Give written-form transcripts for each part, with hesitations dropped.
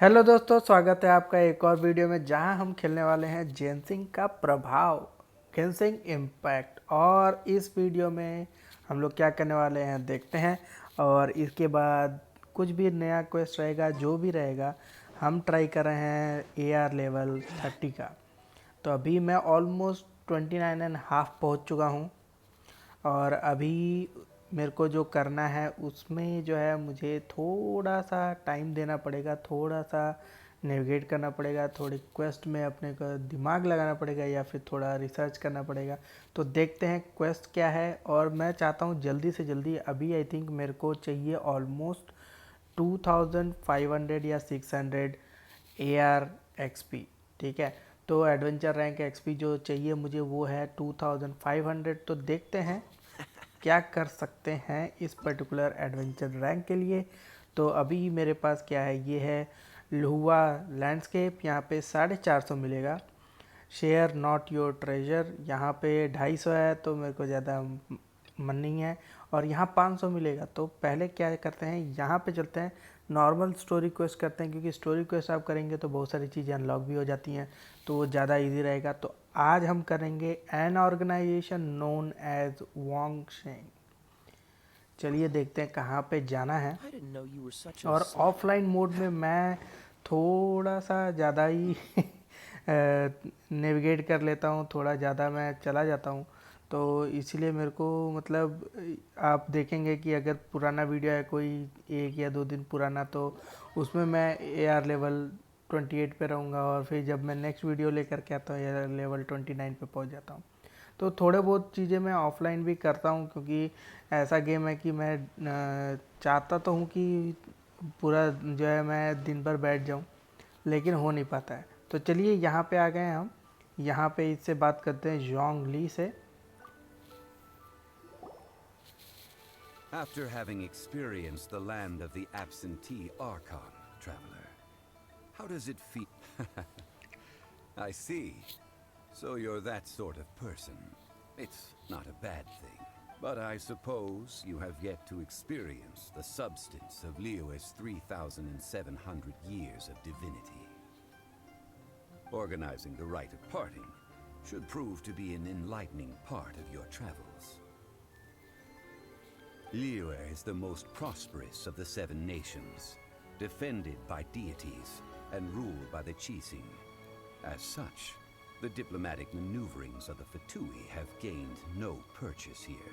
Hello दोस्तों, स्वागत है आपका एक और वीडियो में जहां हम खेलने वाले हैं जेनसिंग का प्रभाव, गेंशिन इम्पैक्ट। और इस वीडियो में हम लोग क्या करने वाले हैं देखते हैं। और इसके बाद कुछ भी नया क्वेस्ट रहेगा, जो भी रहेगा हम ट्राई कर रहे हैं एआर लेवल 30 का। तो अभी मैं ऑलमोस्ट 29.5 पहुंच चुका हूं। और अभी मेरे को जो करना है उसमें जो है मुझे थोड़ा सा टाइम देना पड़ेगा, थोड़ा सा नेविगेट करना पड़ेगा, थोड़ी क्वेस्ट में अपने को दिमाग लगाना पड़ेगा या फिर थोड़ा रिसर्च करना पड़ेगा। तो देखते हैं क्वेस्ट क्या है। और मैं चाहता हूँ जल्दी से जल्दी, अभी आई थिंक मेरे को चाहिए ऑलमोस्ट 2500 या 600 AR XP। ठीक है, तो एडवेंचर रैंक XP जो चाहिए मुझे वो है 2500। तो देखते हैं क्या कर सकते हैं इस पर्टिकुलर एडवेंचर रैंक के लिए। तो अभी मेरे पास क्या है, ये है लुहुआ लैंडस्केप। यहाँ पे 450 मिलेगा। शेयर नॉट योर ट्रेजर यहाँ पे 250 है, तो मेरे को ज़्यादा मन नहीं है। और यहाँ 500 मिलेगा। तो पहले क्या करते हैं, यहाँ पे चलते हैं, नॉर्मल स्टोरी क्वेस्ट करते हैं, क्योंकि स्टोरी क्वेस्ट आप करेंगे तो बहुत सारी चीज़ें अनलॉक भी हो जाती हैं, तो वो ज़्यादा इजी रहेगा। तो आज हम करेंगे एन ऑर्गेनाइजेशन नोन एज वांगशेंग। चलिए देखते हैं कहाँ पे जाना है। और ऑफलाइन मोड में मैं थोड़ा सा ज़्यादा ही नेविगेट कर लेता हूँ, थोड़ा ज़्यादा मैं चला जाता हूँ। तो इसलिए मेरे को मतलब आप देखेंगे कि अगर पुराना वीडियो है कोई 1 या 2 दिन पुराना, तो उसमें मैं AR लेवल 28 पे रहूँगा, और फिर जब मैं नेक्स्ट वीडियो लेकर के आता हूँ AR लेवल 29 पे पहुँच जाता हूँ। तो थोड़े बहुत चीज़ें मैं ऑफलाइन भी करता हूँ, क्योंकि ऐसा गेम है कि मैं चाहता तो हूँ कि पूरा जो है मैं दिन भर बैठ जाऊँ, लेकिन हो नहीं पाता है। तो चलिए यहाँ पे आ गए हैं हम। यहाँ पे इससे बात करते हैं जोंग ली से। After having experienced the land of the absentee Archon, traveler, how does it feel? I see. So you're that sort of person. It's not a bad thing. But I suppose you have yet to experience the substance of Liyue's 3,700 years of divinity. Organizing the rite of parting should prove to be an enlightening part of your travels. Liyue is the most prosperous of the 7 nations, defended by deities and ruled by the Qixing. As such, the diplomatic maneuverings of the Fatui have gained no purchase here.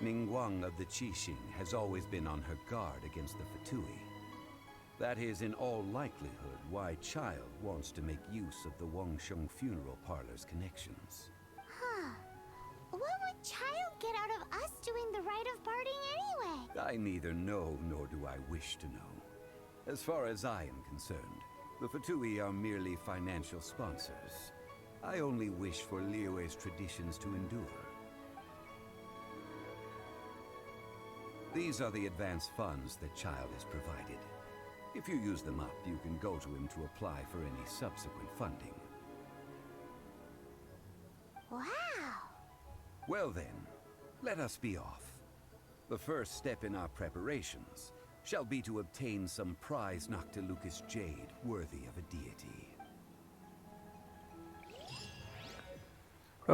Ningguang of the Qixing has always been on her guard against the Fatui. That is in all likelihood why Child wants to make use of the Wangsheng funeral parlor's connections. What would Child get out of us doing the rite of parting anyway? I neither know nor do I wish to know. As far as I am concerned, the Fatui are merely financial sponsors. I only wish for Liyue's traditions to endure. These are the advance funds that Child has provided. If you use them up, you can go to him to apply for any subsequent funding. Wow! Well then, let us be off. The first step in our preparations shall be to obtain some prized Noctilucous jade worthy of a deity.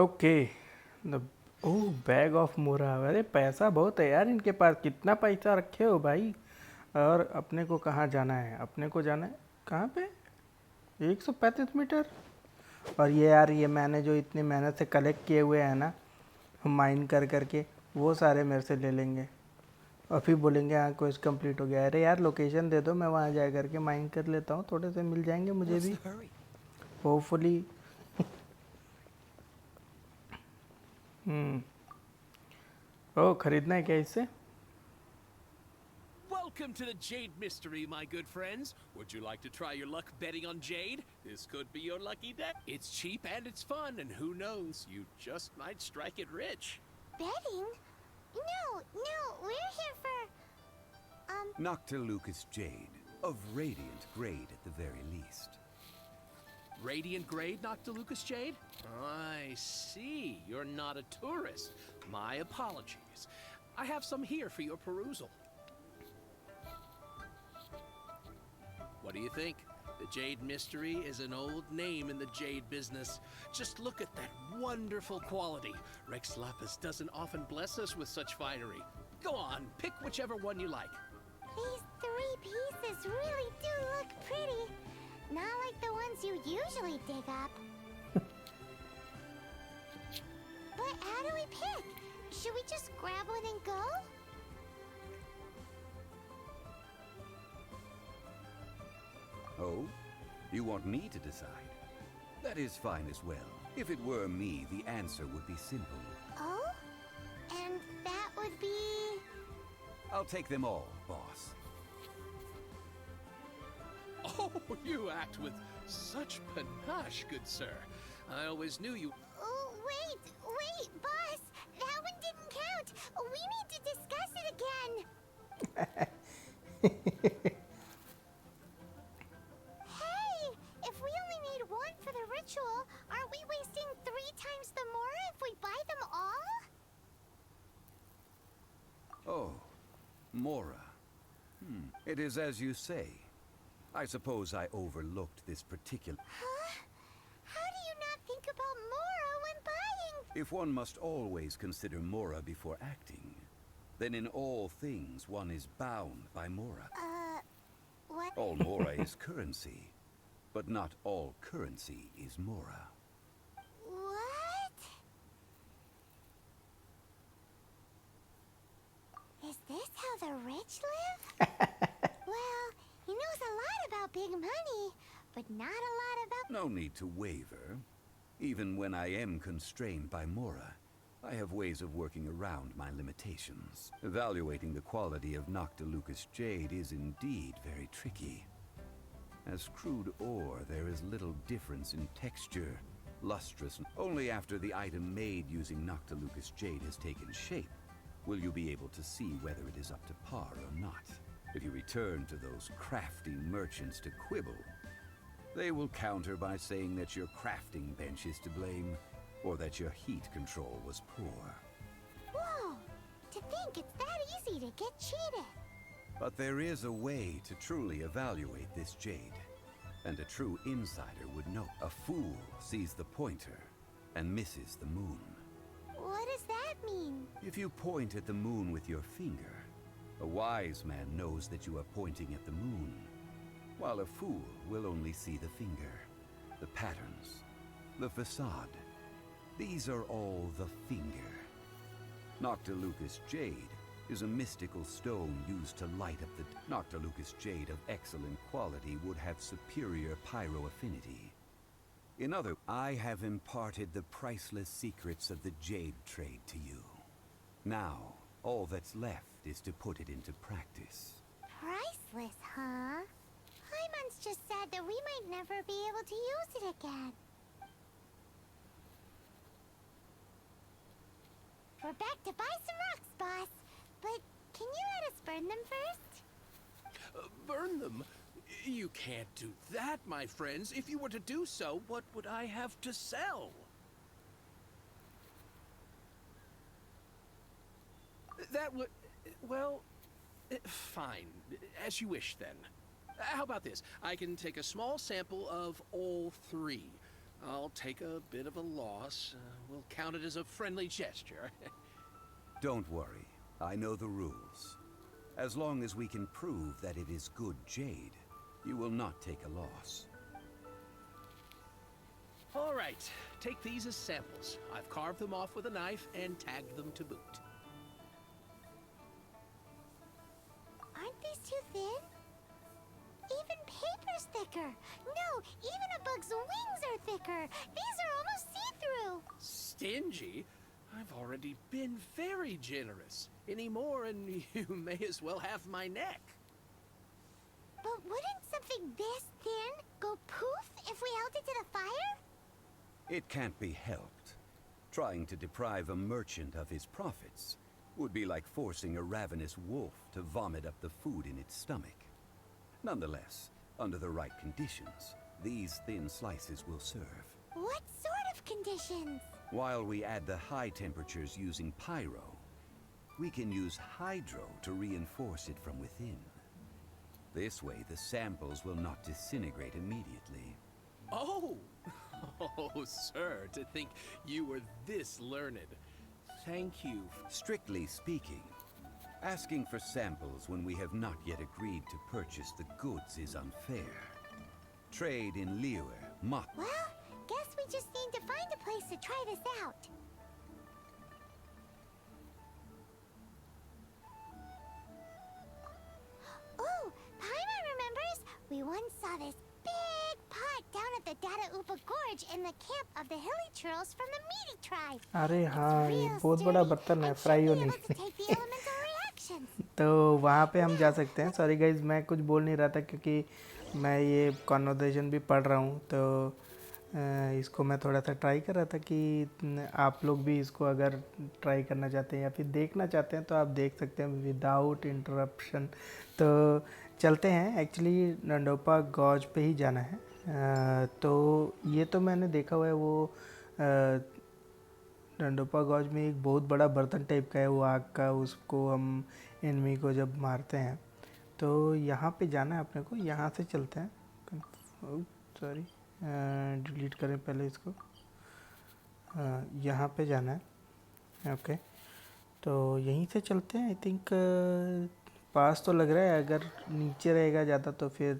Okay, oh bag of मोरा। अरे पैसा बहुत है यार इनके पास, कितना पैसा रखे हो भाई। और अपने को कहाँ जाना है, अपने को जाना है कहाँ पे, 135 मीटर। और ये यार, ये मैंने जो इतनी मेहनत से कलेक्ट किए हुए हैं ना माइन कर करके, वो सारे मेरे से ले लेंगे। और फिर बोलेंगे हाँ क्वेस्ट कंप्लीट हो गया। अरे यार लोकेशन दे दो, मैं वहाँ जा करके माइन कर लेता हूँ, थोड़े से मिल जाएंगे मुझे भी होपफुली। ओ खरीदना है क्या इससे? Welcome to the Jade Mystery, my good friends. Would you like to try your luck betting on Jade? This could be your lucky day. It's cheap and it's fun, and who knows, you just might strike it rich. Betting? No, we're here for... Noctilucous jade, of radiant grade at the very least. Radiant grade, Noctilucous Jade? I see. You're not a tourist. My apologies. I have some here for your perusal. What do you think? The Jade Mystery is an old name in the jade business. Just look at that wonderful quality. Rex Lapis doesn't often bless us with such finery. Go on, pick whichever one you like. These 3 pieces really do look pretty. Not like the ones you usually dig up. But how do we pick? Should we just grab one and go? Oh? You want me to decide? That is fine as well. If it were me, the answer would be simple. Oh? And that would be... I'll take them all, boss. Oh, you act with such panache, good sir. I always knew you... Oh, wait, boss! That one didn't count! We need to discuss it again! Hey! If we only need one for the ritual, aren't we wasting 3 times the more if we buy them all? Oh, Mora. It is as you say. I suppose I overlooked this particular... Huh? How do you not think about Mora when buying? If one must always consider Mora before acting, then in all things one is bound by Mora. What? All Mora is currency, but not all currency is Mora. What? Is this how the rich live? Well, he knows a lot about big money, but not a lot about... No need to waver. Even when I am constrained by Mora, I have ways of working around my limitations. Evaluating the quality of Noctilucous jade is indeed very tricky. As crude ore, there is little difference in texture, lustrous. Only after the item made using Noctilucous jade has taken shape will you be able to see whether it is up to par or not. If you return to those crafty merchants to quibble, they will counter by saying that your crafting bench is to blame, or that your heat control was poor. Whoa! To think it's that easy to get cheated. But there is a way to truly evaluate this jade, and a true insider would know. A fool sees the pointer and misses the moon. What does that mean? If you point at the moon with your finger, a wise man knows that you are pointing at the moon, while a fool will only see the finger, the patterns, the facade. These are all the finger. Noctilucous jade is a mystical stone used to light up the... Noctilucous jade of excellent quality would have superior pyro affinity. In other, I have imparted the priceless secrets of the jade trade to you. Now, all that's left is to put it into practice. Priceless, huh? Hyman's just said that we might never be able to use it again. We're back to buy some rocks, boss. But can you let us burn them first? Burn them? You can't do that, my friends. If you were to do so, what would I have to sell? That would... well... fine. As you wish, then. How about this? I can take a small sample of all 3. I'll take a bit of a loss. We'll count it as a friendly gesture. Don't worry. I know the rules. As long as we can prove that it is good jade, you will not take a loss. All right. Take these as samples. I've carved them off with a knife and tagged them to boot. Aren't these too thin? Even paper's thicker. No, even a bug's wings are thicker. These are almost see-through. Stingy? I've already been very generous. Any more and you may as well have my neck. But wouldn't something this thin go poof if we held it to the fire? It can't be helped. Trying to deprive a merchant of his profits would be like forcing a ravenous wolf to vomit up the food in its stomach. Nonetheless, under the right conditions, these thin slices will serve. What sort of conditions? While we add the high temperatures using pyro, we can use hydro to reinforce it from within. This way, the samples will not disintegrate immediately. Oh! Oh, sir, to think you were this learned. Thank you. Strictly speaking, asking for samples when we have not yet agreed to purchase the goods is unfair. Trade in Liyue, Well, guess we just need to find a place to try this out. Oh, Paimon remembers! We once saw this big pot down at the Data Upa Gorge in the camp of the hilly churls from the meaty tribe. अरे हाँ, ये Real बहुत बड़ा sturdy बर्तन है and should fry be होने able के to लिए। take the elemental reactions. तो वहाँ पे हम जा सकते हैं। सॉरी गाइज, मैं कुछ बोल नहीं रहा था क्योंकि मैं ये कॉन्वर्सेशन भी पढ़ रहा हूँ, तो इसको मैं थोड़ा सा ट्राई कर रहा था कि आप लोग भी इसको अगर ट्राई करना चाहते हैं या फिर देखना चाहते हैं तो आप देख सकते हैं विदाउट इंटरप्शन। तो चलते हैं, एक्चुअली डंडोपा गॉज पे ही जाना है। तो ये तो मैंने देखा हुआ है, वो डंडोपा गॉज में एक बहुत बड़ा बर्तन टाइप का है वो आग का, उसको हम एनिमी को जब मारते हैं। तो यहाँ पे जाना है अपने को, यहाँ से चलते हैं। सॉरी, डिलीट करें पहले इसको। यहाँ पे जाना है, ओके। तो यहीं से चलते हैं। आई थिंक पास तो लग रहा है, अगर नीचे रहेगा ज़्यादा तो फिर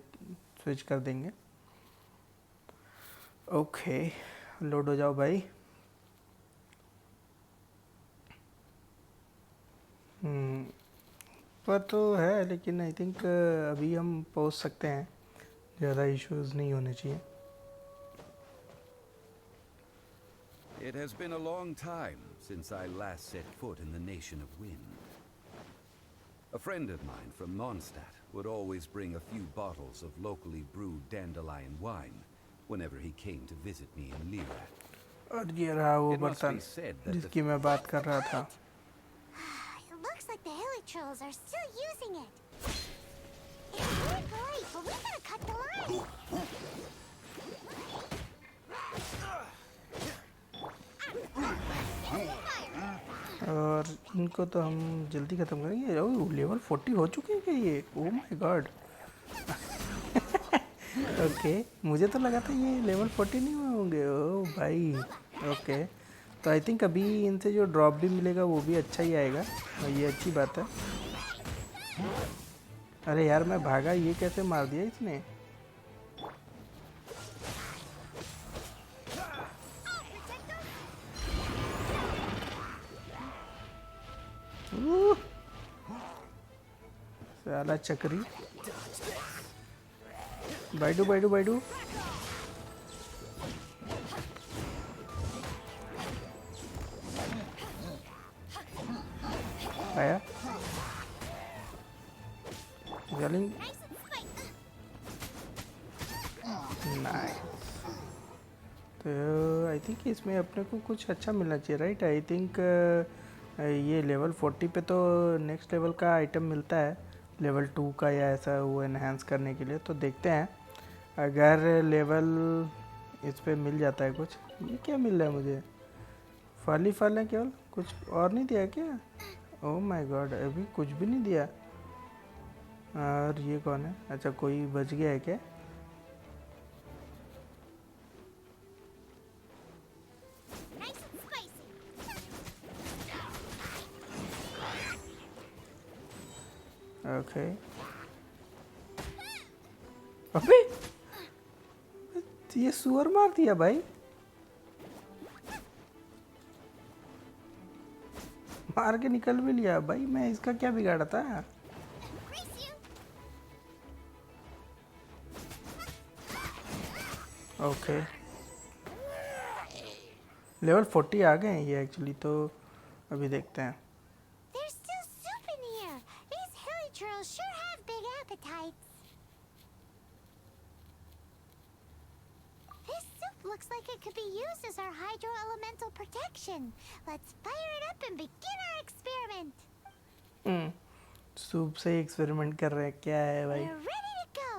स्विच कर देंगे। ओके, लोड हो जाओ भाई। पर तो है, लेकिन आई थिंक अभी हम पहुंच सकते हैं, ज़्यादा इश्यूज नहीं होने चाहिए। It has been a long time since I last set foot in the Nation of Wind. A friend of mine from Mondstadt would always bring a few bottles of locally brewed dandelion wine whenever he came to visit me in Liyue. और ये रहा वो It must बर्तन be said that जिसकी मैं बात कर रहा था। It looks like the hilly trolls are still using it. It's really great, but we gotta cut the line. और इनको तो हम जल्दी ख़त्म करेंगे। ओह, लेवल 40 हो चुके हैं क्या ये? ओह माय गॉड। ओके, मुझे तो लगा था ये लेवल 40 नहीं हुए होंगे। ओह भाई, ओके। तो आई थिंक अभी इनसे जो ड्रॉप भी मिलेगा वो भी अच्छा ही आएगा, और ये अच्छी बात है। अरे यार, मैं भागा, ये कैसे मार दिया इसने? साला चक्री। Baidu Baidu Baidu. आया जलिंग। नाइस। तो आई थिंक इसमें अपने को कुछ अच्छा मिलना चाहिए, राइट? आई थिंक ये लेवल 40 पे तो नेक्स्ट लेवल का आइटम मिलता है, लेवल 2 का या ऐसा, वो एनहांस करने के लिए। तो देखते हैं अगर लेवल इस पे मिल जाता है कुछ। ये क्या मिल रहा है मुझे? फल ही फल है केवल, कुछ और नहीं दिया क्या? ओह माय गॉड, अभी कुछ भी नहीं दिया। और ये कौन है? अच्छा, कोई बच गया है क्या? ओके। अबे ये सुअर मार दिया भाई। मार के निकल भी लिया भाई, मैं इसका क्या बिगाड़ा था? ओके, लेवल 40 आ गए हैं ये एक्चुअली। तो अभी देखते हैं। There's still soup in here. These hilly trolls sure have big appetites. This soup looks like it could be used as our hydro elemental protection. Let's fire it up and begin our experiment. Soup से experiment कर रहे हैं, क्या है भाई? We're ready to go.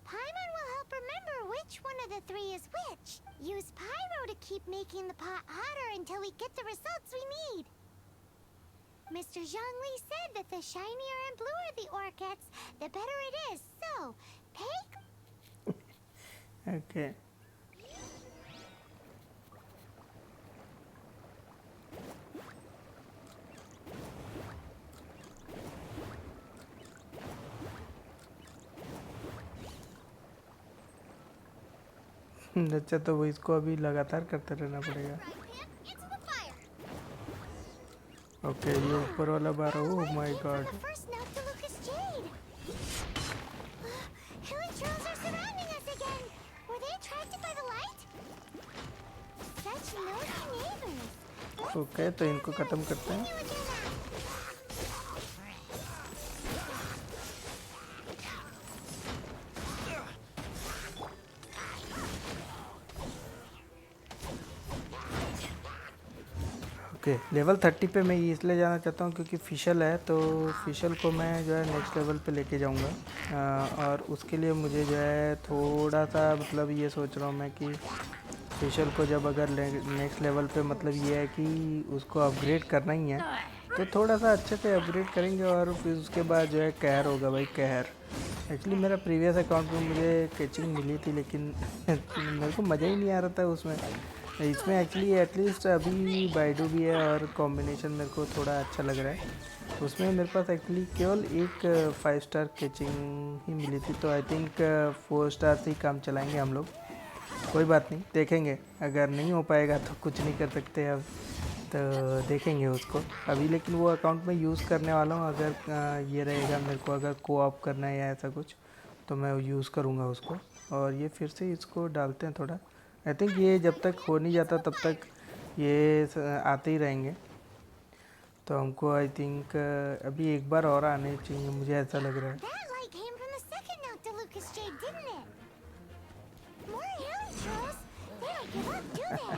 Paimon will help remember which one of the three is which. Use pyro to keep making the pot hotter until we get the results we need. Mr. Zhongli said that the shinier and bluer the ore gets, the better it is. So, take... Okay. अच्छा, तो वो इसको अभी लगातार करते रहना पड़ेगा। Into the fire. Okay, ये ऊपर वाला bar, oh my god. The first Noctilucous Jade. Hill and trolls are surrounding us again. Were they attracted by the light? Such nosy neighbors. Okay, तो इनको ख़त्म करते हैं। Continue with your lap. Okay, level 30 पे मैं ये इसलिए जाना चाहता हूँ क्योंकि फिशल है, तो फिशल को मैं जो है नेक्स्ट लेवल पे लेके जाऊँगा। और उसके लिए मुझे जो है थोड़ा सा मतलब ये सोच रहा हूँ मैं कि फिशल को जब अगर नेक्स्ट लेवल पे मतलब ये है कि उसको अपग्रेड करना ही है, तो थोड़ा सा अच्छे से अपग्रेड करेंगे। और फिर उसके बाद जो है कहर होगा भाई, कहर। एक्चुअली मेरा प्रीवियस अकाउंट में मुझे कैचिंग मिली थी, लेकिन मेरे को मज़ा ही नहीं आ रहा था उसमें। इसमें एक्चुअली एटलीस्ट अभी बाइडू भी है और कॉम्बिनेशन मेरे को थोड़ा अच्छा लग रहा है। उसमें मेरे पास एक्चुअली केवल एक 5 स्टार कैचिंग ही मिली थी, तो आई थिंक 4 स्टार से ही काम चलाएंगे हम लोग। कोई बात नहीं, देखेंगे। अगर नहीं हो पाएगा तो कुछ नहीं कर सकते अब, तो देखेंगे उसको अभी। लेकिन वो अकाउंट में यूज़ करने वाला हूँ। अगर ये रहेगा मेरे को अगर कोऑप करना है या ऐसा कुछ, तो मैं यूज़ करूँगा उसको। और ये फिर से इसको डालते हैं थोड़ा। आई थिंक ये जब तक हो नहीं जाता तब तक ये आते ही रहेंगे। तो हमको आई थिंक अभी एक बार और आने चाहिए, मुझे ऐसा लग रहा है। That light came from the second Noctilucous Jade, didn't it? More hill trolls. They don't give up, do they?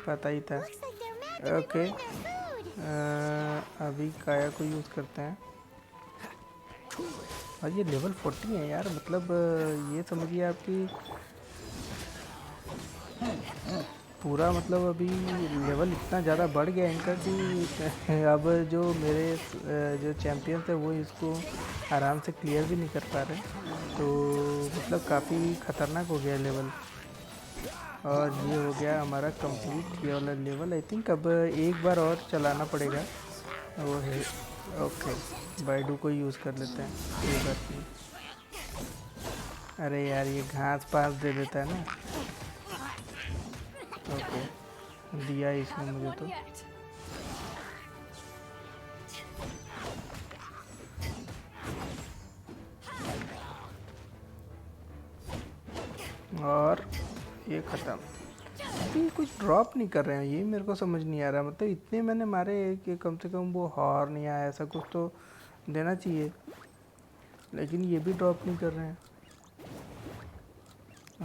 पता ही था। Looks like they're madly okay, moving their food. अभी काया को यूज़ करते हैं। और ये लेवल 40 है यार, मतलब ये समझिए आपकी पूरा मतलब अभी लेवल इतना ज़्यादा बढ़ गया इनका कि अब जो मेरे जो चैम्पियंस है वो इसको आराम से क्लियर भी नहीं कर पा रहे। तो मतलब काफ़ी ख़तरनाक हो गया लेवल। और ये हो गया हमारा कंप्लीट ये वाला लेवल। आई थिंक अब एक बार और चलाना पड़ेगा वो है। ओके, बाइडू को यूज़ कर लेते हैं, कोई बात नहीं। अरे यार, ये घास पास दे देता है ना। ओके, दिया इसने मुझे तो। और ये ख़त्म। ये कुछ ड्रॉप नहीं कर रहे हैं, ये मेरे को समझ नहीं आ रहा। मतलब इतने मैंने मारे कि कम से कम वो हॉर्न या ऐसा कुछ तो देना चाहिए, लेकिन ये भी ड्रॉप नहीं कर रहे हैं।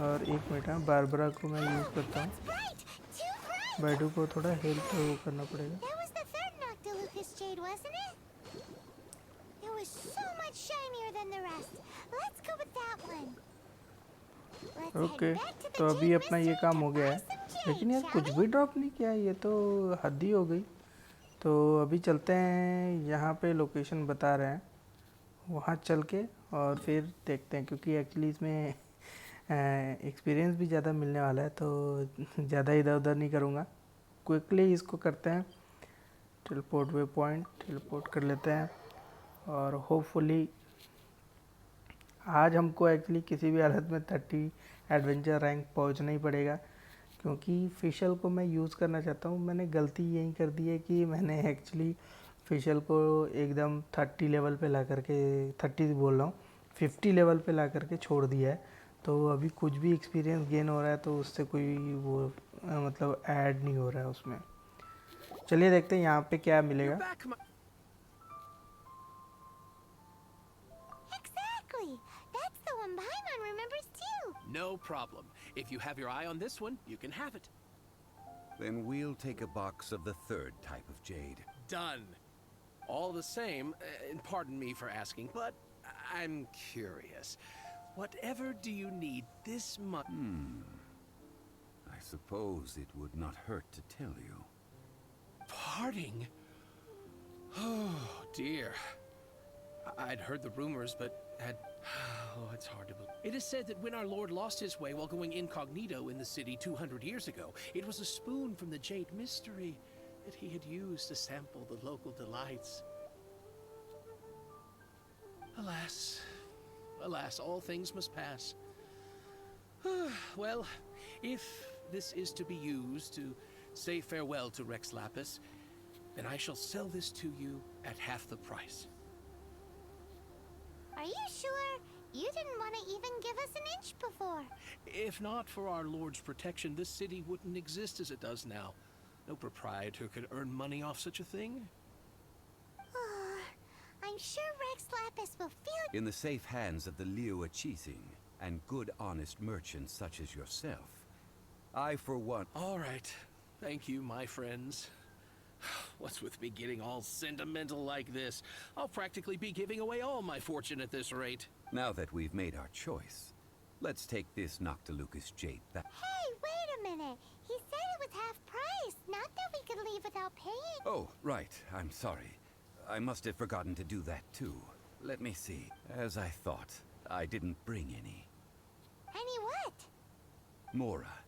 और एक मिनट, हाँ, बारबरा को मैं यूज़ करता हूँ। बाइडू को थोड़ा हेल्प वो करना पड़ेगा। That was the third Noctilucous Jade, wasn't it? It was so much shinier than the rest. Let's go with that one. Let's okay, head back to the तो अभी Jade अपना ये Mystery काम to हो गया buy है, some jade, लेकिन यार shall कुछ we? भी ड्रॉप नहीं किया, ये तो हद ही हो गई। तो अभी चलते हैं, यहाँ पे लोकेशन बता रहे हैं, वहाँ चल के और फिर देखते हैं। क्योंकि एक्चुअली इसमें एक्सपीरियंस भी ज़्यादा मिलने वाला है, तो ज़्यादा इधर उधर नहीं करूँगा। क्विकली इसको करते हैं, टेलीपोर्ट वे पॉइंट टेलीपोर्ट कर लेते हैं। और होपफुली आज हमको एक्चुअली किसी भी हालत में 30 एडवेंचर रैंक पहुंचना ही पड़ेगा, क्योंकि फिशल को मैं यूज़ करना चाहता हूँ। मैंने गलती यही कर दी है कि मैंने एक्चुअली फिशल को एकदम 30 लेवल पे ला करके, 30 बोल रहा हूँ, 50 लेवल पे ला करके छोड़ दिया है। तो अभी कुछ भी एक्सपीरियंस गेन हो रहा है तो उससे कोई वो मतलब ऐड नहीं हो रहा है उसमें। चलिए देखते हैं यहाँ पे क्या मिलेगा। Exactly. That's the one Paimon remembers too. No problem. If you have your eye on this one, you can have it. Then we'll take a box of the third type of jade. Done. All the same, and pardon me for asking, but I'm curious. Whatever do you need this much? I suppose it would not hurt to tell you. Parting? Oh, dear. I'd heard the rumors, but had... Oh, it's hard to believe. It is said that when our lord lost his way while going incognito in the city 200 years ago, it was a spoon from the Jade Mystery that he had used to sample the local delights. Alas, alas, all things must pass. Well, if this is to be used to say farewell to Rex Lapis, then I shall sell this to you at half the price. Are you sure? You didn't want to even give us an inch before. If not for our lord's protection, this city wouldn't exist as it does now. No proprietor could earn money off such a thing. I'm sure Rex Lapis will feel... In the safe hands of the Liu Cheesing and good honest merchants such as yourself, I for one... All right. Thank you, my friends. What's with me getting all sentimental like this? I'll practically be giving away all my fortune at this rate. Now that we've made our choice, let's take this Noctilucus jade back. Hey, wait a minute. He said it was half price, not that we could leave without paying. Oh, right. I'm sorry. I must have forgotten to do that too. Let me see. As I thought, I didn't bring any. Any what? Mora,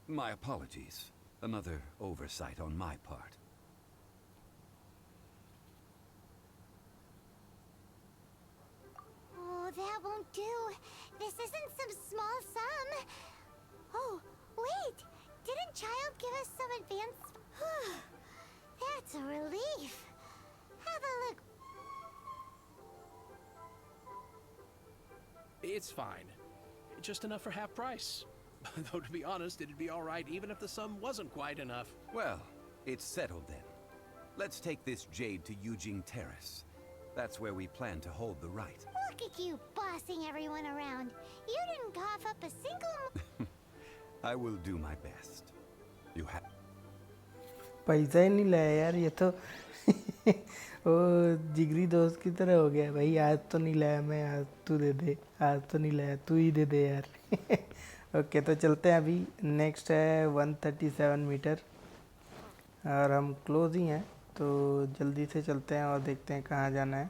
my apologies. Another oversight on my part. Oh, that won't do. This isn't some small sum. Oh, wait. Didn't Child give us some advance? That's a relief. Have a look. It's fine. Just enough for half price. Though to be honest, it'd be all right even if the sum wasn't quite enough. Well, it's settled then. Let's take this jade to Yujing Terrace. That's where we plan to hold the right. Look at you bossing everyone around. You didn't cough up a single... I will do my best. You have... पैसा ही नहीं लाया यार ये तो ओ जिगरी दोस्त की तरह हो गया भाई। आज तो नहीं लाया मैं, आज तू दे दे। आज तो नहीं लाया, तू ही दे दे यार। ओके तो चलते हैं। अभी नेक्स्ट है 137 मीटर और हम क्लोज ही हैं, तो जल्दी से चलते हैं और देखते हैं कहाँ जाना है।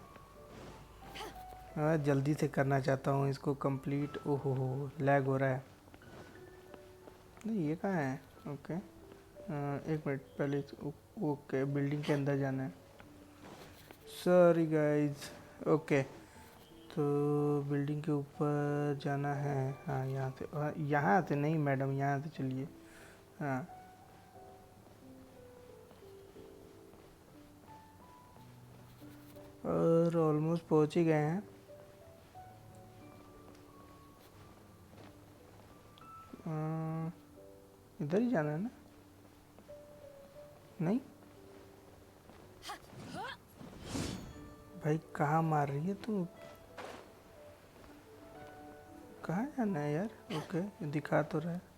जल्दी से करना चाहता हूँ इसको कंप्लीट। ओहो हो, लैग हो रहा है। नहीं ये कहाँ है? ओके एक मिनट पहले। ओके बिल्डिंग के अंदर जाना है। Sorry guys. ओके तो बिल्डिंग के ऊपर जाना है। हाँ यहाँ से, यहाँ से नहीं मैडम, यहाँ से चलिए। हाँ और ऑलमोस्ट पहुँच ही गए हैं। इधर ही जाना है ना? नहीं भाई कहाँ मार रही है तू? कहाँ जाना है यार? ओके दिखा तो रहा है।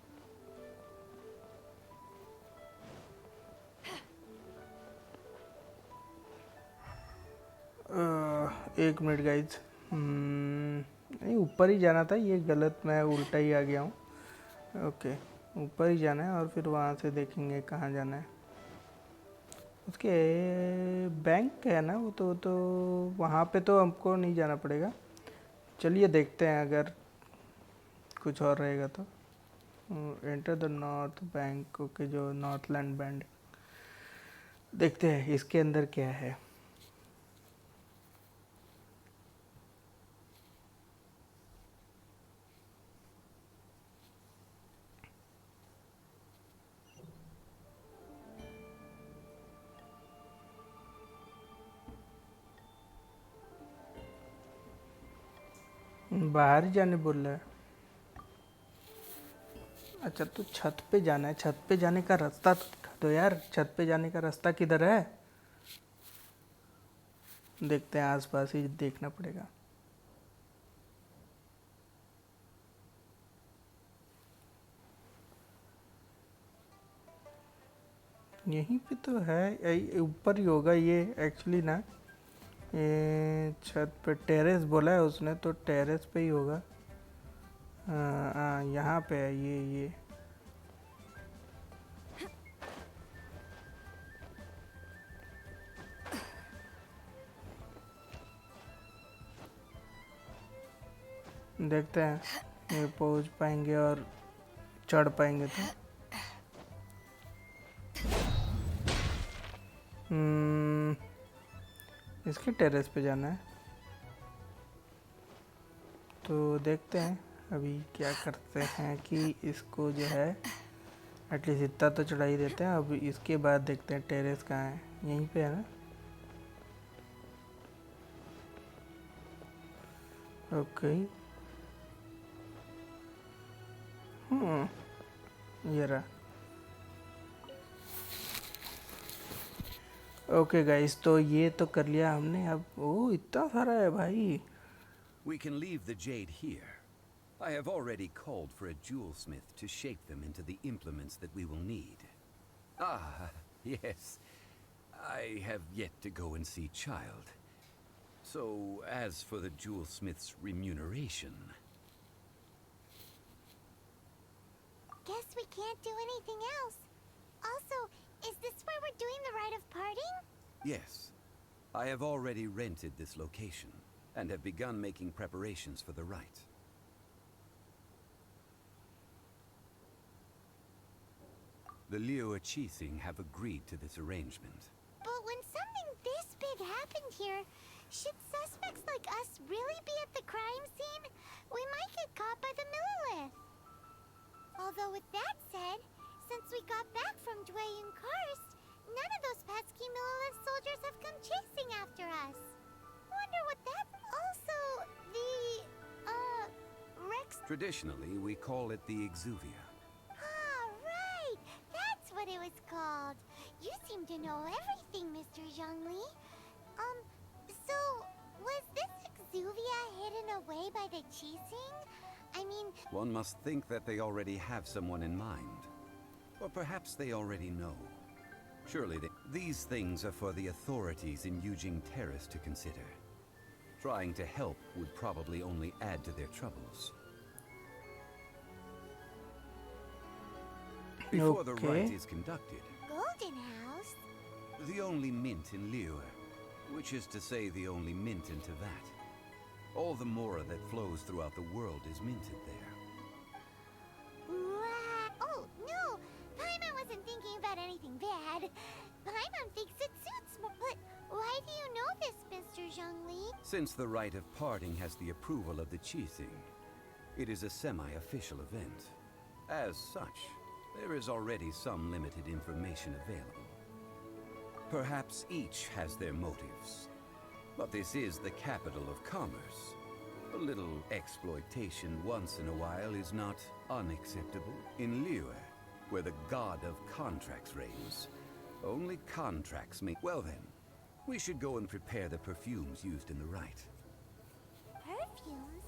एक मिनट गाइज। नहीं ऊपर ही जाना था, ये गलत, मैं उल्टा ही आ गया हूँ। ओके ऊपर ही जाना है और फिर वहाँ से देखेंगे कहाँ जाना है। उसके बैंक है ना वो, तो वहाँ पे तो हमको नहीं जाना पड़ेगा। चलिए देखते हैं अगर कुछ और रहेगा तो। Enter the north bank. Okay जो नॉर्थलैंड बैंक, देखते हैं इसके अंदर क्या है। बाहर ही जाने बोल रहा है। अच्छा तो छत पे जाना है। छत पे जाने का रास्ता तो दिखा दो यार। छत पे जाने का रास्ता किधर है? देखते हैं, आसपास ही देखना पड़ेगा। यहीं पे तो है, ऊपर ही होगा ये एक्चुअली ना। ये छत पे टेरेस बोला है उसने, तो टेरेस पे ही होगा। हाँ यहाँ पे है ये। देखते हैं ये पहुंच पाएंगे और चढ़ पाएंगे तो। इसके टेरेस पे जाना है तो देखते हैं अभी क्या करते हैं कि इसको जो है एटलीस्ट इतना तो चढ़ा ही देते हैं। अब इसके बाद देखते हैं टेरेस कहाँ है, यहीं पे है ना। ओके ये रहा। ओके गाइस, तो ये तो कर लिया हमने। अब ओ इतना सारा है भाई। We can leave the jade here. I have already called for a jewelsmith to shape them into the implements that we will need. Ah, yes. I have yet to go and see Child. So, as for the jewelsmith's remuneration... Guess we can't do anything else. Also, is this where we're doing the rite of parting? Yes. I have already rented this location, and have begun making preparations for the rite. The Liu Qixing have agreed to this arrangement. But when something this big happened here, should suspects like us really be at the crime scene? We might get caught by the Millilith. Although with that said, since we got back from Dwayne Karst, none of those pesky Millilith soldiers have come chasing after us. Wonder what that's also Rex. Traditionally, we call it the Exuvia. Ah, right! That's what it was called. You seem to know everything, Mr. Zhongli. So, was this Exuvia hidden away by the Qixing? I mean... One must think that they already have someone in mind. Or perhaps they already know. Surely these things are for the authorities in Yujing Terrace to consider. Trying to help would probably only add to their troubles. Before the rite is conducted, Golden House? the only mint in Liu, which is to say the only mint in Teyvat. All the mora that flows throughout the world is minted there. Wow. Oh, no! Paimon wasn't thinking about anything bad. Paimon thinks it suits me. But why do you know this, Mr. Zhongli? Since the rite of parting has the approval of the Qixing, it is a semi-official event. As such, there is already some limited information available. Perhaps each has their motives. But this is the capital of commerce. A little exploitation once in a while is not unacceptable. In Liu, where the god of contracts reigns, only contracts make... Well then, we should go and prepare the perfumes used in the rite. Perfumes?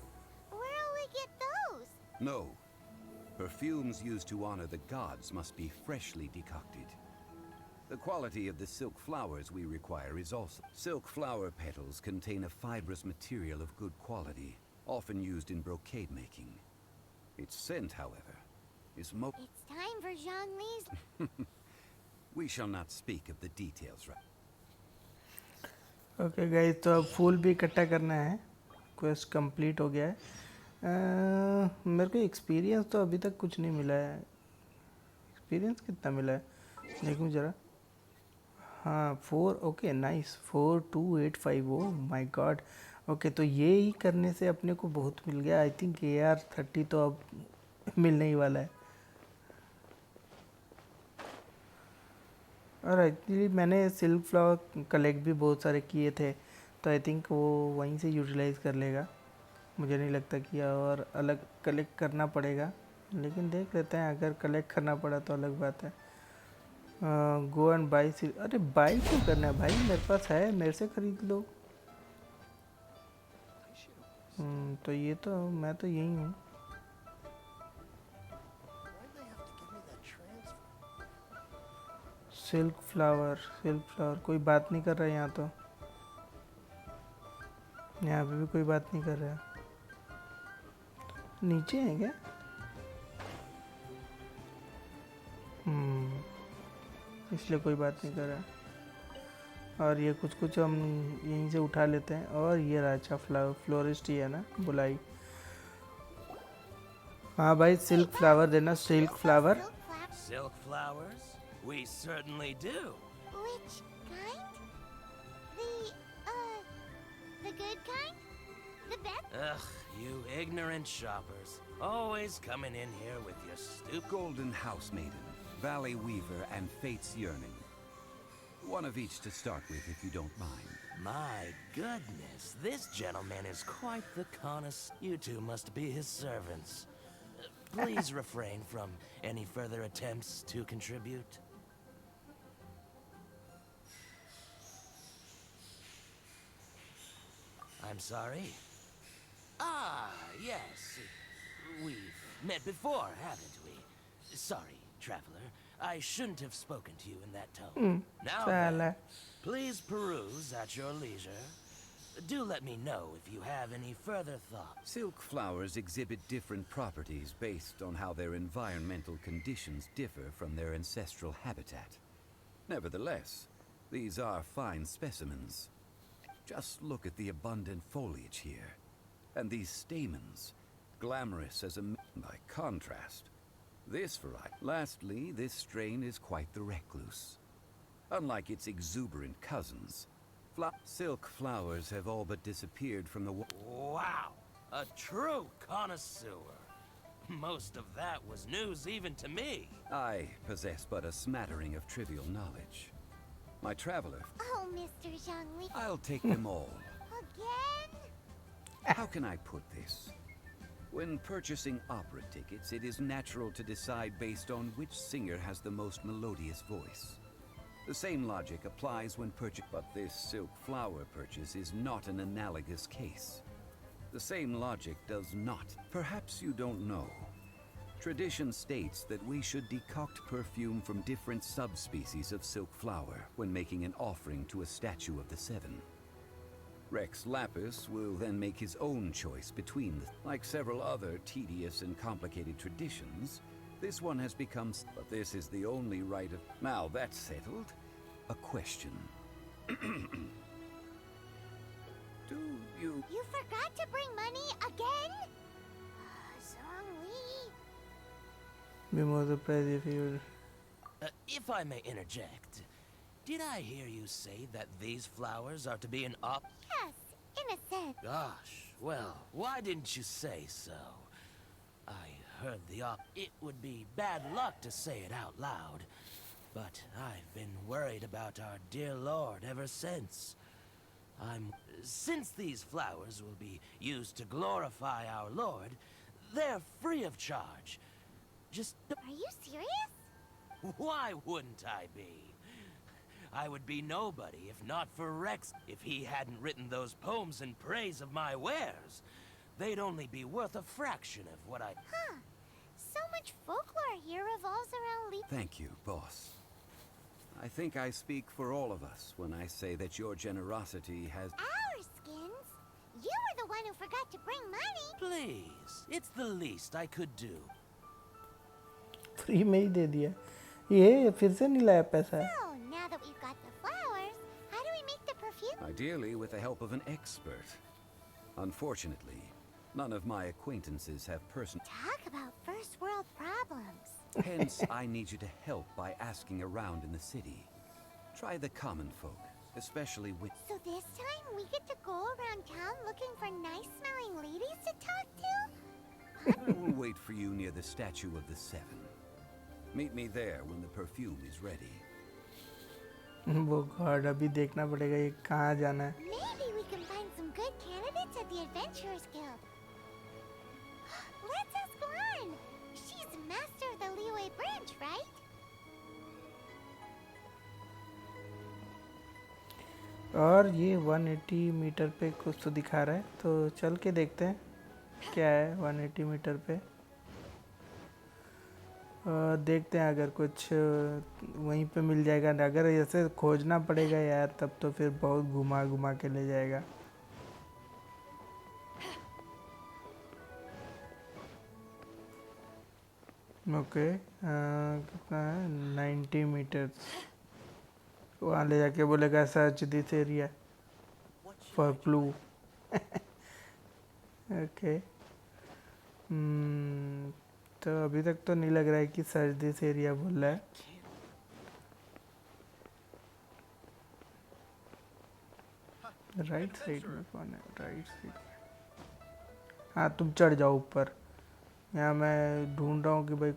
Where'll we get those? No. Perfumes used to honor the gods must be freshly decocted. The quality of the silk flowers we require is also... Silk flower petals contain a fibrous material of good quality, often used in brocade making. Its scent, however, is It's time for Zhongli's... We shall not speak of the details right. Okay guys, तो अब फूल भी इकट्ठा करना है। Quest complete हो गया है। मेरे को एक्सपीरियंस तो अभी तक कुछ नहीं मिला है। एक्सपीरियंस कितना मिला है देखूँ ज़रा। हाँ 4, okay nice, 4285। Oh my God. Okay, तो ये ही करने से अपने को बहुत मिल गया। आई थिंक AR30 तो अब मिलने ही वाला है। और एक्चुअली मैंने सिल्क फ्लावर कलेक्ट भी बहुत सारे किए थे, तो आई थिंक वो वहीं से यूटिलाइज़ कर लेगा। मुझे नहीं लगता कि और अलग कलेक्ट करना पड़ेगा, लेकिन देख लेते हैं। अगर कलेक्ट करना पड़ा तो अलग बात है। Go and by. अरे बाई क्यों करना है भाई, मेरे पास है, मेरे से ख़रीद लो। तो ये तो मैं तो यही हूँ। सिल्क फ्लावर कोई बात नहीं कर रहा है यहाँ तो। यहाँ पे भी कोई बात नहीं कर रहा है। नीचे है क्या? इसलिए कोई बात नहीं कर रहा। और ये कुछ हम यहीं से उठा लेते हैं। और ये राजा फ्लोरिस्ट ही है ना, बुलाई। हाँ भाई, सिल्क फ्लावर देना, silk flower. Silk flowers? We certainly do. Which kind? The, the good kind? The best? Ugh, you ignorant shoppers. Always coming in here with your stupid... Golden House Maiden, Valley Weaver, and Fate's Yearning. One of each to start with, if you don't mind. My goodness, this gentleman is quite the connoisseur. You two must be his servants. Please refrain from any further attempts to contribute. I'm sorry. Ah, yes. We've met before, haven't we? Sorry, traveler. I shouldn't have spoken to you in that tone. Now then, please peruse at your leisure. Do let me know if you have any further thoughts. Silk flowers exhibit different properties based on how their environmental conditions differ from their ancestral habitat. Nevertheless, these are fine specimens. Just look at the abundant foliage here. And these stamens, glamorous as a... By contrast, this variety... Lastly, this strain is quite the recluse. Unlike its exuberant cousins, silk flowers have all but disappeared from the... Wow! A true connoisseur. Most of that was news even to me. I possess but a smattering of trivial knowledge. My traveler... Oh, Mr. Zhongli. I'll take them all. Again? How can I put this? When purchasing opera tickets, it is natural to decide based on which singer has the most melodious voice. The same logic applies when purchasing, but this silk flower purchase is not an analogous case. The same logic does not. Perhaps you don't know. Tradition states that we should decoct perfume from different subspecies of silk flower when making an offering to a statue of the seven. Rex Lapis will then make his own choice between them. Like several other tedious and complicated traditions, this one has become... But this is the only right of... Now that's settled. A question. Do you... You forgot to bring money again? Zhongli. Be more surprised if you... If I may interject, did I hear you say that these flowers are to be an op... Yes, in a sense. Gosh, well, why didn't you say so? I heard the op... It would be bad luck to say it out loud, but I've been worried about our dear Lord ever since. Since these flowers will be used to glorify our Lord, they're free of charge. Just... Are you serious? Why wouldn't I be? I would be nobody if not for Rex. If he hadn't written those poems in praise of my wares, they'd only be worth a fraction of what I... Huh. So much folklore here revolves around Thank you, boss. I think I speak for all of us when I say that your generosity has... our skins. You were the one who forgot to bring money. Please, it's the least I could do. Free में ही दे दिया, ये फिर से नहीं लाया पैसा। So, now that we've got the flowers, how do we make the perfume? Ideally with the help of an expert. Unfortunately, none of my acquaintances have Talk about first world problems. Hence, I need you to help by asking around in the city. Try the common folk, especially with... So this time we get to go around town looking for nice-smelling ladies to talk to? I will wait for you near the statue of the seven. Meet me there when the perfume is ready. वो God, अभी देखना पड़ेगा ये कहाँ जाना है। Maybe we can find some good candidates at the Adventurers Guild. Let's ask Lan. She's master of the Liyue branch, right? और ये 180 मीटर पे कुछ तो दिखा रहा है, तो चल के देखते हैं क्या है 180 मीटर पे। देखते हैं अगर कुछ वहीं पे मिल जाएगा, अगर ऐसे खोजना पड़ेगा यार तब तो फिर बहुत घुमा घुमा के ले जाएगा। ओके, कितना है 90 मीटर्स। वहाँ ले जाके बोलेगा search this area for clue. Okay, तो अभी तक तो नहीं लग रहा है कि सर्च दिस एरिया बोल रहा है। राइट साइड में कौन है? Right side. हाँ तुम चढ़ जाओ ऊपर। यहाँ मैं ढूंढ रहा हूँ कि भाई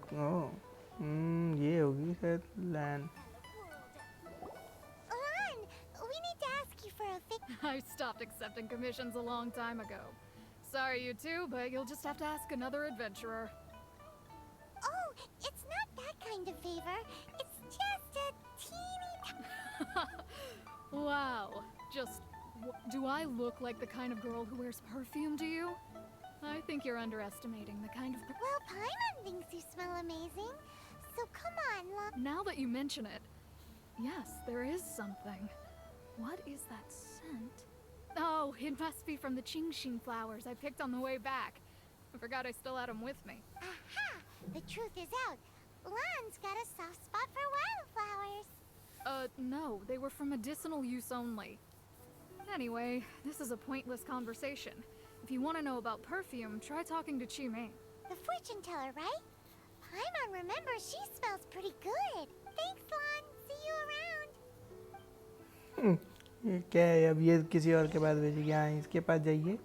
ये होगी शायद land. Lan, we need to ask you for a favor. I stopped accepting commissions a long time ago. Sorry, you two, but you'll just have to ask another adventurer. Oh, it's not that kind of favor. It's just a teeny... Wow. Just, do I look like the kind of girl who wears perfume to you? I think you're underestimating the kind of... Well, Paimon thinks you smell amazing. So come on, Lan. Now that you mention it, yes, there is something. What is that scent? Oh, it must be from the Genshin flowers I picked on the way back. I forgot I still had them with me. Aha! The truth is out. Lan's got a soft spot for wildflowers. No, they were for medicinal use only. Anyway, this is a pointless conversation. If you want to know about perfume, try talking to Teeming. The fortune teller, right? Paimon remembers she smells pretty good. Thanks, Lan. See you around. ये क्या है? अब ये किसी और के पास भेजेगी। हाँ इसके पास जाइए,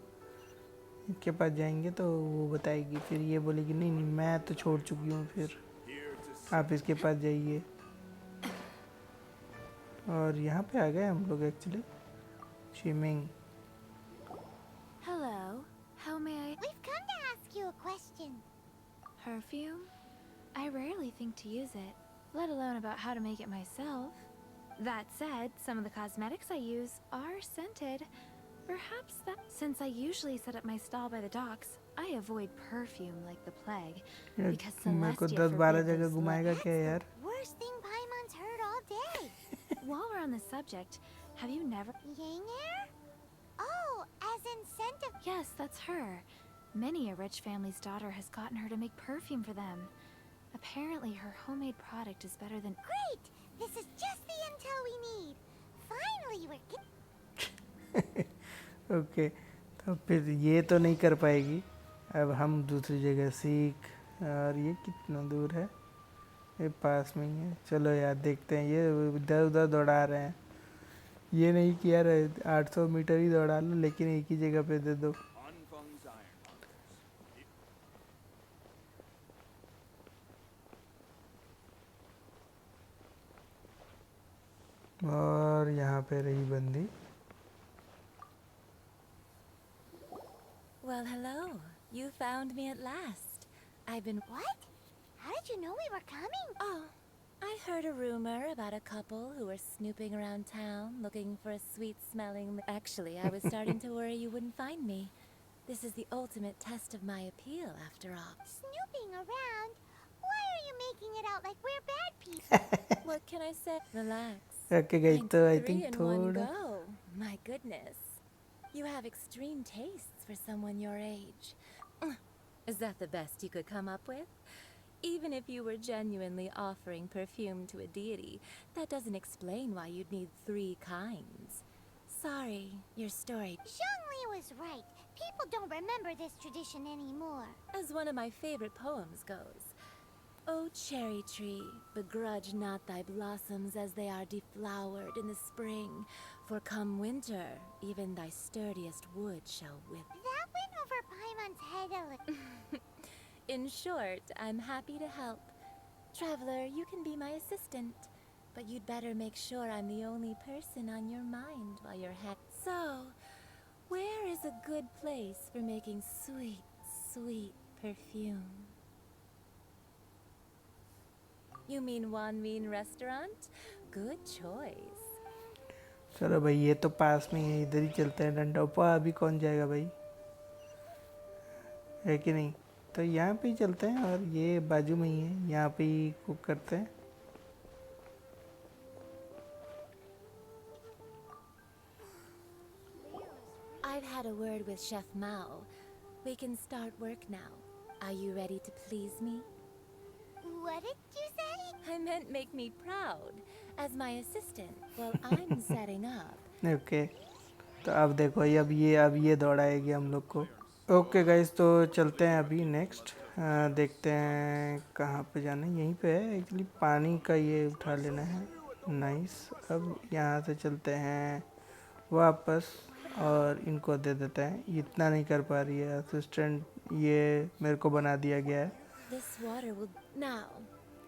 इसके पास जाएंगे तो वो बताएगी। फिर ये बोलेगी नहीं नहीं मैं तो छोड़ चुकी हूँ। फिर आप इसके पास जाइए। और यहाँ पे आ गए हम लोग actually. Swimming. Hello. How may I... We've come to ask you a question. Perfume? I rarely think to use it, let alone about how to make it myself. That said, some of the cosmetics I use are scented. Perhaps that... Since I usually set up my stall by the docks, I avoid perfume like the plague. Because मेरे को Celestia 10-12 forbids जगह this घुमाएगा क्या यार? Worst thing Paimon's heard all day. While we're on the subject, have you never... Yang air? Oh, as in scent of... Yes, that's her. Many a rich family's daughter has gotten her to make perfume for them. Apparently, her homemade product is better than... Great! This is just the intel we need. Finally, we're getting... okay तो फिर ये तो नहीं कर पाएगी। अब हम दूसरी जगह सीख। और ये कितना दूर है? ये पास में ही है। चलो यार देखते हैं। ये इधर उधर दौड़ा रहे हैं। ये नहीं कि यार 800 मीटर ही दौड़ा लो, लेकिन एक ही जगह पे दे दो। और यहाँ पे रही बंदी। Well, hello. You found me at last. I've been... What? How did you know we were coming? Oh, I heard a rumor about a couple who were snooping around town looking for a sweet-smelling... Actually, I was starting to worry you wouldn't find me. This is the ultimate test of my appeal, after all. Snooping around? Why are you making it out like we're bad people? What can I say? Relax. रखे गई Thanks, तो आई 3 think in one थोड़ा go. My goodness. You have extreme tastes for someone your age. Is that the best you could come up with? Even if you were genuinely offering perfume to a deity, that doesn't explain why you'd need 3 kinds. Sorry, your story... Zhongli was right. People don't remember this tradition anymore. As one of my favorite poems goes, O cherry tree, begrudge not thy blossoms as they are deflowered in the spring, for come winter, even thy sturdiest wood shall wither. That went over Paimon's head a little. In short, I'm happy to help. Traveler, you can be my assistant, but you'd better make sure I'm the only person on your mind while you're So, where is a good place for making sweet, sweet perfume? You mean Wan Mean restaurant? Good choice. चलो भाई ये तो पास में है, इधर ही चलते हैं। डंडा ऊपर अभी कौन जाएगा भाई? है कि नहीं? तो यहाँ पे ही चलते हैं और ये बाजू में ही है, यहाँ पे ही कुक करते हैं। I've had a word with Chef Mao. We can start work now. Are you ready to please me? What did you say? I meant make me proud as my assistant while I'm setting up. Okay तो अब देखो अब ये दौड़ाएगी हम लोग को। Okay guys, तो चलते हैं अभी नेक्स्ट। देखते हैं कहाँ पे जाना है। यहीं पे है एक्चुअली, पानी का ये उठा लेना है। नाइस। अब यहाँ से चलते हैं वापस और इनको दे देते हैं। ये इतना नहीं कर पा रही है असिस्टेंट, ये मेरे को बना दिया गया है। This water will. Now,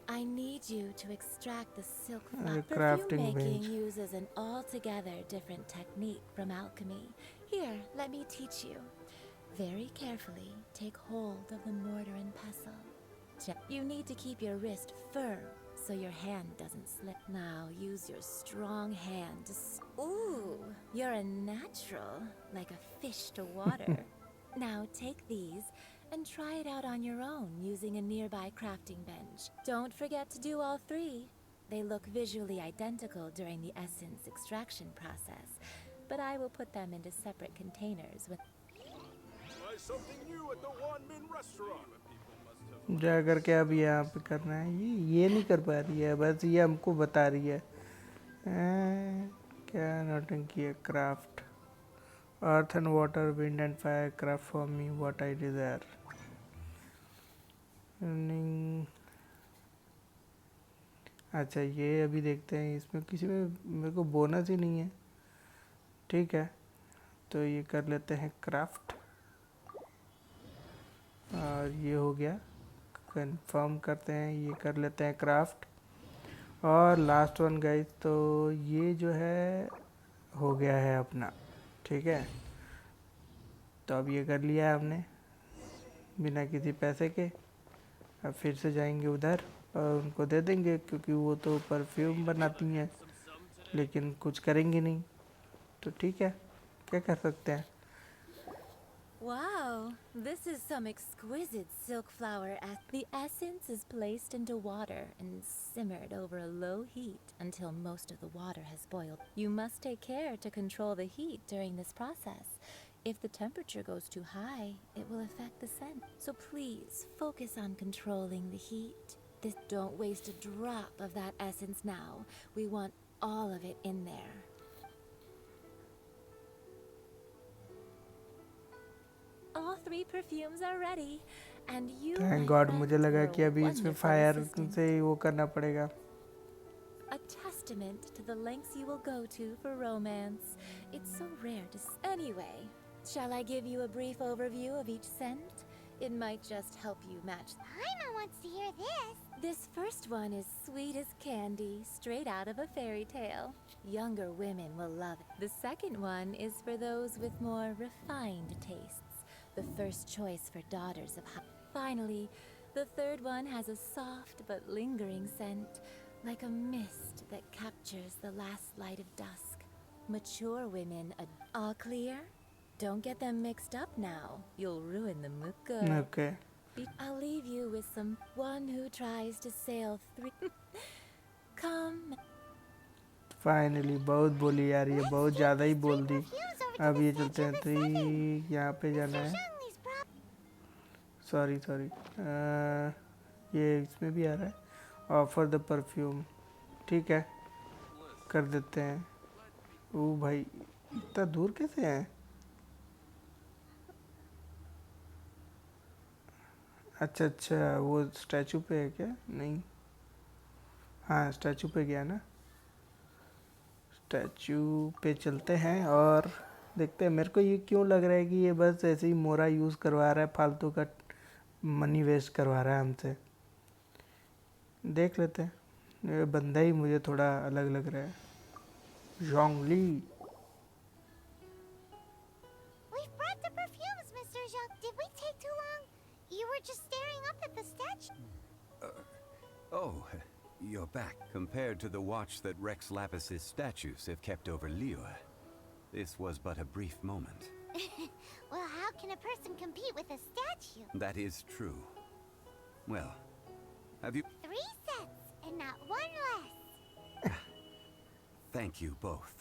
I need you to extract the silk अरे flower. Perfume crafting making bench. uses an altogether different technique from alchemy. Here, let me teach you. Very carefully, take hold of the mortar and pestle. You need to keep your wrist firm so your hand doesn't slip. Now, use your strong hand to. Ooh, you're a natural, like a fish to water. Now, take these and try it out on your own using a nearby crafting bench. Don't forget to do all three. They look visually identical during the essence extraction process, but I will put them into separate containers with. Try something new at the Wanmin restaurant. जा करके अब यहाँ पे करना है। ये नहीं कर पा रही है, बस ये हमको बता रही है। क्या नौटंकी है। Craft earth and water, wind and fire, craft for me what I Dzire. अच्छा, ये अभी देखते हैं। इसमें किसी में मेरे को बोनस ही नहीं है। ठीक है, तो ये कर लेते हैं क्राफ्ट, और ये हो गया। कंफर्म करते हैं, ये कर लेते हैं क्राफ्ट। और लास्ट वन गाइस, तो ये जो है हो गया है अपना। ठीक है, तो अब ये कर लिया है हमने बिना किसी पैसे के। अब फिर से जाएंगे उधर और उनको दे देंगे, क्योंकि वो तो परफ्यूम बनाती हैं लेकिन कुछ करेंगी नहीं। तो ठीक है, क्या कर सकते हैं। Wow, this is some exquisite silk flower. The essence is placed into water and simmered over a low heat until most of the water has boiled. You must take care to control the heat during this process. If the temperature goes too high, it will affect the scent. So please focus on controlling the heat. Don't waste a drop of that essence now. We want all of it in there. All three perfumes are ready, and you. Thank my God, friends, मुझे लगा were कि a अभी इसमें wonderful fire assistant. से ही वो करना पड़ेगा। A testament to the lengths you will go to for romance. It's so rare to. Anyway, shall I give you a brief overview of each scent? It might just help you match. Paimon wants to hear this. This first one is sweet as candy, straight out of a fairy tale. Younger women will love it. The second one is for those with more refined tastes. The first choice for daughters of Finally, the third one has a soft but lingering scent, like a mist that captures the last light of dusk. Mature women all clear? Don't get them mixed up now. You'll ruin the mood. Okay, I'll leave you with some one who tries to sail through. Come. Finally बहुत बोली यार, ये बहुत ज़्यादा ही बोल दी। Perfumes over to अब the ये चलते statue हैं, of तो the seven. यहाँ पे जाना है। Shangli's सॉरी सॉरी, ये इसमें भी आ रहा है ऑफर द परफ्यूम। ठीक है, कर देते हैं। ओ भाई, इतना दूर कैसे है। अच्छा अच्छा, वो स्टैचू पे है क्या। नहीं, हाँ स्टैचू पे गया ना। स्टैचू पे चलते हैं और देखते हैं। मेरे को ये क्यों लग रहा है कि ये बस ऐसे ही मोरा यूज़ करवा रहा है, फालतू का मनी वेस्ट करवा रहा है हमसे। देख लेते हैं। ये बंदा ही मुझे थोड़ा अलग लग रहा है। जोंगली। We've brought the perfumes, Mr. Jacques. Did we take too long? You were just staring up at the statue. Oh, you're back. Compared to the watch that Rex Lapis's statues have kept over Liyue, this was but a brief moment. Well, how can a person compete with a statue? That is true. Well, have you... 3 sets, and not one less. Thank you both.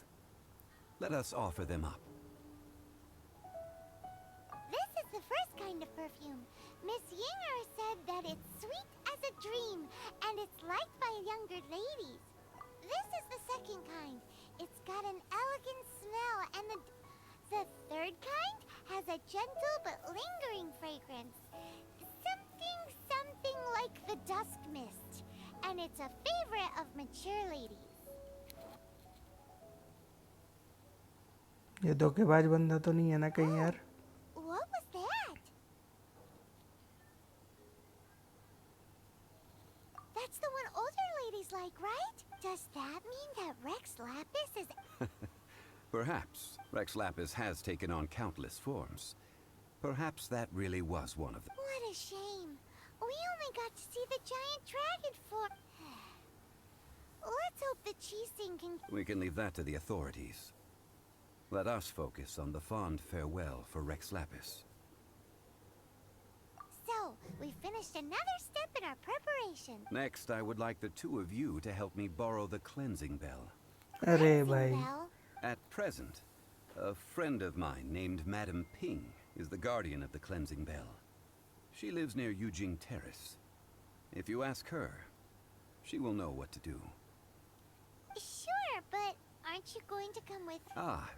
Let us offer them up. This is the first kind of perfume. Miss Yinger said that it's sweet as a dream, and it's liked by younger ladies. This is the second kind. It's got an elegant smell, and The third kind has a gentle but lingering fragrance. Something like the dusk mist. And it's a favorite of mature ladies. ये धोखेबाज बंदा तो नहीं है ना कहीं यार? What was that? That's the one older ladies like, right? Does that mean that Rex Lapis is... Perhaps Rex Lapis has taken on countless forms. Perhaps that really was one of them. What a shame. We only got to see the giant dragon form. Let's hope the Cheesing can... We can leave that to the authorities. Let us focus on the fond farewell for Rex Lapis. So, we finished another step in our preparation. Next, I would like the two of you to help me borrow the cleansing bell. अरे Cleansing भाई, bell? At present, a friend of mine named Madame Ping is the guardian of the cleansing bell. She lives near Yujing Terrace. If you ask her, she will know what to do. Sure, but aren't you going to come with... Ah,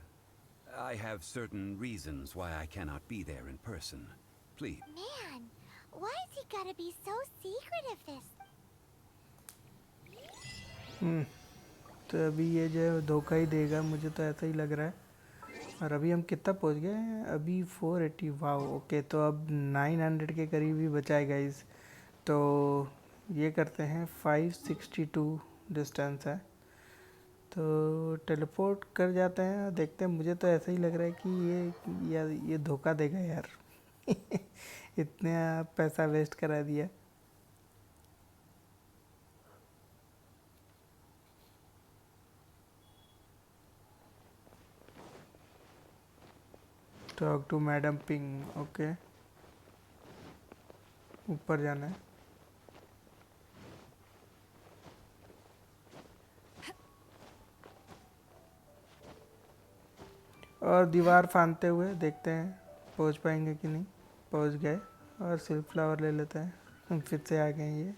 I have certain reasons why I cannot be there in person. Please. Man, why has he gotta be so secretive this? तो अभी ये जो धोखा ही देगा, मुझे तो ऐसा ही लग रहा है। और अभी हम कितना पहुंच गए हैं? अभी 480। वाओ, ओके, तो अब 900 के करीब ही बचा है गाइस। तो ये करते हैं, 562 डिस्टेंस है, तो टेलीपोर्ट कर जाते हैं। देखते हैं, मुझे तो ऐसा ही लग रहा है कि ये धोखा देगा यार। इतना पैसा वेस्ट करा दिया। Talk to madam Ping, okay, ऊपर जाना है। और दीवार फांदते हुए देखते हैं पहुंच पाएंगे कि नहीं। पहुंच गए, और सिल्क फ्लावर ले लेते हैं। हम फिर से आ गए ये,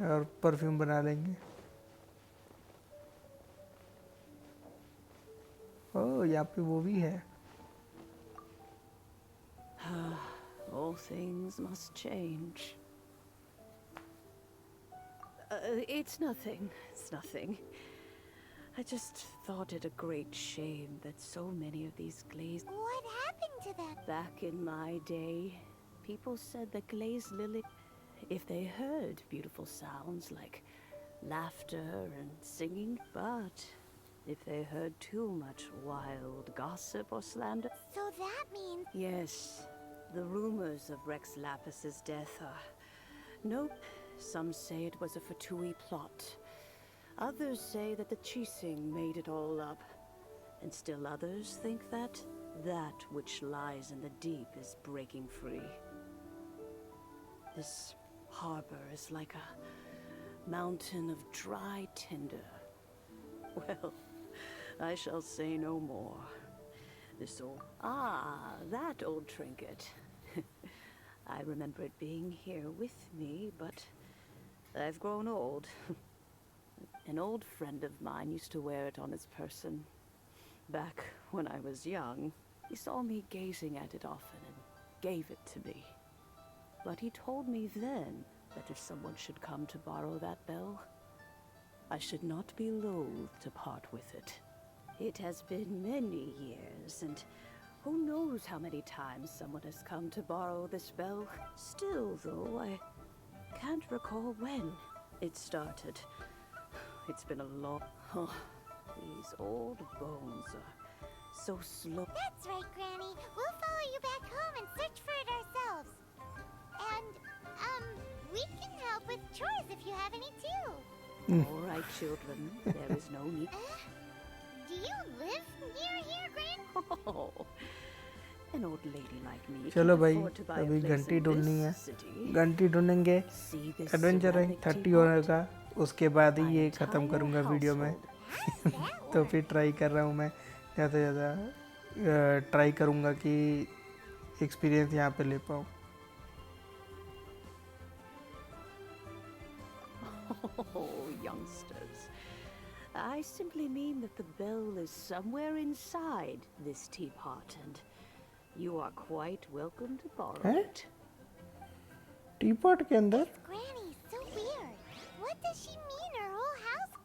और परफ्यूम बना लेंगे। ओह, यहाँ पे वो भी है। All things must change. It's nothing. It's nothing. I just thought it a great shame that so many of these glazed... What happened to them? Back in my day, people said that glazed lily... If they heard beautiful sounds like laughter and singing, but if they heard too much wild gossip or slander... So that means... Yes, the rumors of Rex Lapis's death are... Nope, some say it was a Fatui plot. Others say that the Cheesing made it all up. And still others think that which lies in the deep is breaking free. This harbor is like a mountain of dry tinder. Well, I shall say no more. This old... Ah, that old trinket. I remember it being here with me, but I've grown old. An old friend of mine used to wear it on his person. Back when I was young, he saw me gazing at it often and gave it to me. But he told me then that if someone should come to borrow that bell, I should not be loath to part with it. It has been many years, and who knows how many times someone has come to borrow this bell. Still, though, I can't recall when it started. It's been a long... Oh, these old bones are so slow. That's right, Granny. We'll follow you back home and search for it ourselves. And, we can help with chores if you have any too. All right, children. There is no need... Do you live near here, Gran? Oh, an old lady like me चलो can भाई, afford to buy a अभी place घंटी in ढूंढनी है। this city. घंटी ढूंढेंगे, See this adventure rank ceramic 30 teapot? होगा, उसके बाद ही My ये ख़त्म entire करूँगा वीडियो में। household. तो फिर ट्राई कर रहा हूँ मैं, ज़्यादा से ज़्यादा ट्राई करूँगा कि एक्सपीरियंस यहाँ पे ले पाऊँ। Oh, youngsters. I simply mean that the bell is somewhere inside this teapot, and you are quite welcome to borrow हैं? it. टीपॉट के अंदर? Granny, so weird. What does she mean her whole house?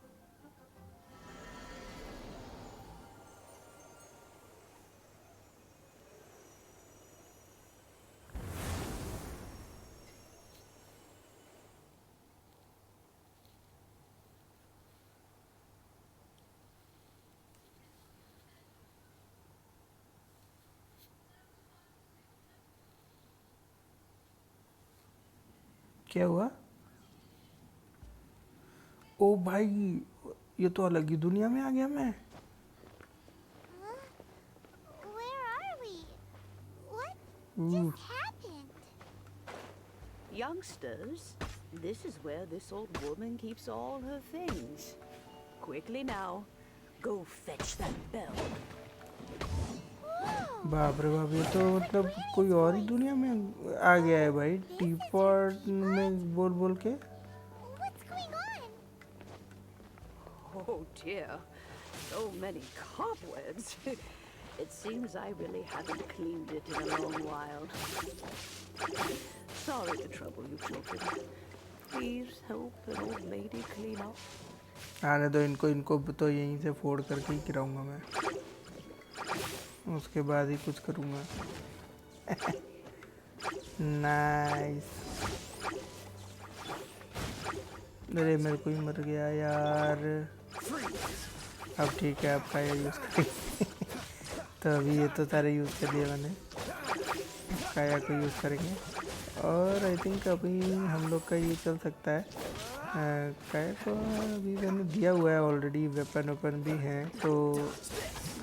क्या हुआ? ओ भाई, ये तो अलग ही दुनिया में आ गया मैं। Huh? Where are we? What just happened? Youngsters, this is where this old woman keeps all her things. Quickly now, go fetch that bell. Whoa! बाप रे बाप, ये तो मतलब कोई और ही दुनिया में आ गया है भाई, टीपॉट में बोल बोल के। What's going on? Oh dear, so many cobwebs. It seems I really haven't cleaned it in a long while. Sorry to trouble you children. Please help an old lady clean up. आने दो इनको, इनको तो यहीं से फोड़ करके ही गिराऊंगा मैं, उसके बाद ही कुछ करूंगा। नाइस। अरे मेरे को ही मर गया यार। अब ठीक है, आपका ये यूज़ करेंगे। तो अभी ये तो सारे यूज़ कर लिए मैंने, काया को यूज़ करेंगे। और आई थिंक अभी हम लोग का ये चल सकता है। काया को अभी मैंने दिया हुआ है ऑलरेडी, वेपन वेपन भी हैं, तो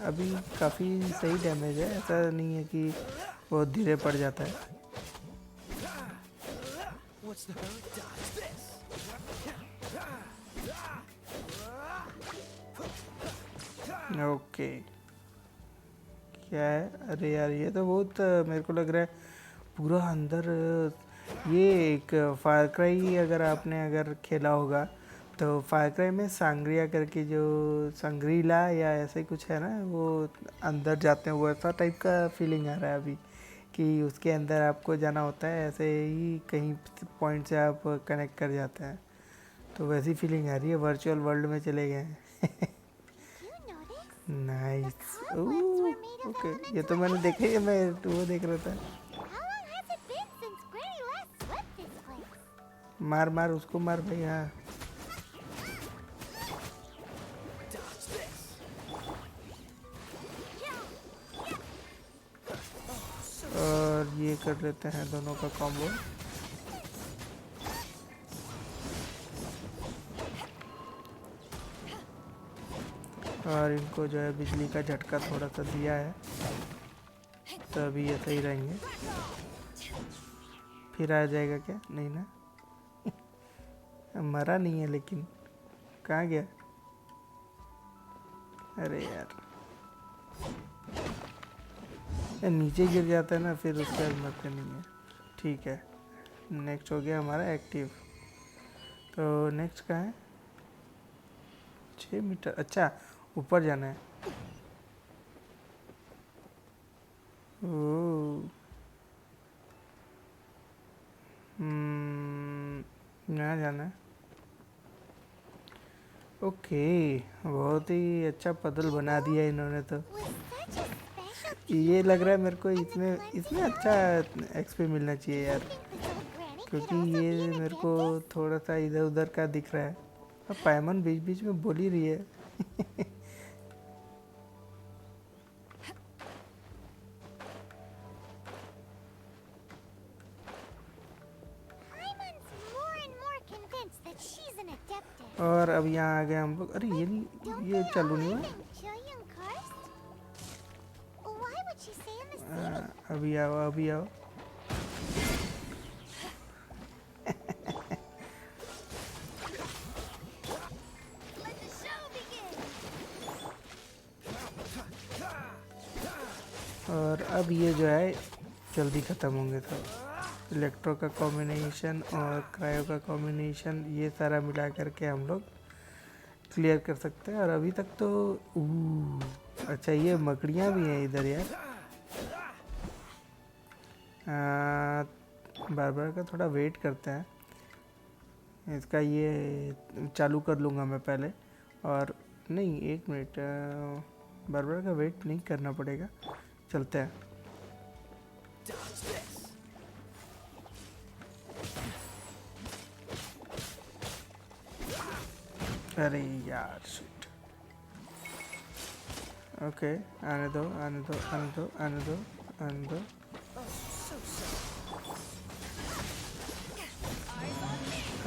अभी काफ़ी सही डैमेज है, ऐसा नहीं है कि बहुत धीरे पड़ जाता है। ओके, क्या है? अरे यार, ये तो बहुत मेरे को लग रहा है पूरा अंदर। ये एक फायर क्राई अगर खेला होगा तो फायर क्राई में सांग्रिया करके, जो संग्रीला या ऐसा ही कुछ है ना, वो अंदर जाते हैं, वो ऐसा टाइप का फीलिंग आ रहा है अभी कि उसके अंदर आपको जाना होता है, ऐसे ही कहीं पॉइंट से आप कनेक्ट कर जाते हैं, तो वैसी फीलिंग आ रही है, वर्चुअल वर्ल्ड में चले गए हैं। नाइस। ओके, ये तो मैंने देखा ही है, मैं वो देख रहा था। मार मार उसको, मार भाई। हाँ, और ये कर लेते हैं दोनों का कॉम्बो। और इनको जो है बिजली का झटका थोड़ा सा दिया है, तो अभी ये सही रहेंगे। फिर आ जाएगा क्या? नहीं ना। मरा नहीं है लेकिन, कहाँ गया? अरे यार, नीचे गिर जाता है ना, फिर उसके बाद मरते नहीं है। ठीक है, नेक्स्ट हो गया हमारा एक्टिव। तो नेक्स्ट कहाँ है? 6 मीटर। अच्छा, ऊपर जाना है। ओह, यहाँ जाना है। ओके, बहुत ही अच्छा पजल बना दिया इन्होंने तो। ये लग रहा है मेरे को इसमें अच्छा एक्सपी मिलना चाहिए यार, क्योंकि ये मेरे को थोड़ा सा इधर उधर का दिख रहा है। अब पायमन बीच बीच में बोल ही रही है। और अब यहाँ आ गए हम लोग। अरे ये चालू नहीं हुआ। अभी आओ, अभी आओ। और अब ये जो है जल्दी ख़त्म होंगे सब। इलेक्ट्रो का कॉम्बिनेशन और क्रायो का कॉम्बिनेशन, ये सारा मिला करके हम लोग क्लियर कर सकते हैं। और अभी तक तो अच्छा ये मकड़ियाँ भी हैं इधर यार। बार का थोड़ा वेट करते हैं, इसका ये चालू कर लूँगा मैं पहले। और नहीं, 1 मिनट, बार का वेट नहीं करना पड़ेगा, चलते हैं। अरे यार शिट। ओके, आने दो आने दो आने दो आने दो आने दो।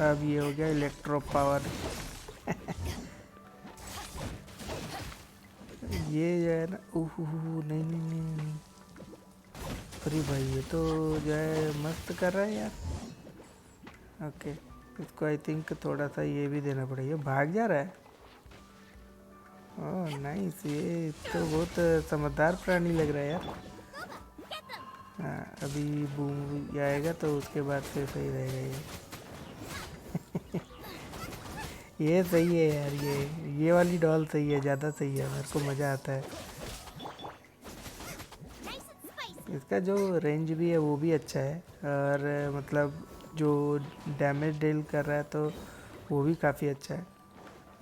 अब ये हो गया इलेक्ट्रो पावर। ये जो है ना, नहीं नहीं नहीं नहीं। अरे भाई ये तो जो है मस्त कर रहा है यार। ओके, इसको आई थिंक थोड़ा सा ये भी देना पड़ेगा। भाग जा रहा है। ओह नाइस, ये तो बहुत समझदार प्राणी लग रहा है यार। हाँ, अभी बूम आएगा तो उसके बाद फिर सही रहेगा ये। ये सही है यार, ये वाली डॉल सही है, ज़्यादा सही है, मेरे को मज़ा आता है। इसका जो रेंज भी है वो भी अच्छा है, और मतलब जो डैमेज डील कर रहा है तो वो भी काफ़ी अच्छा है।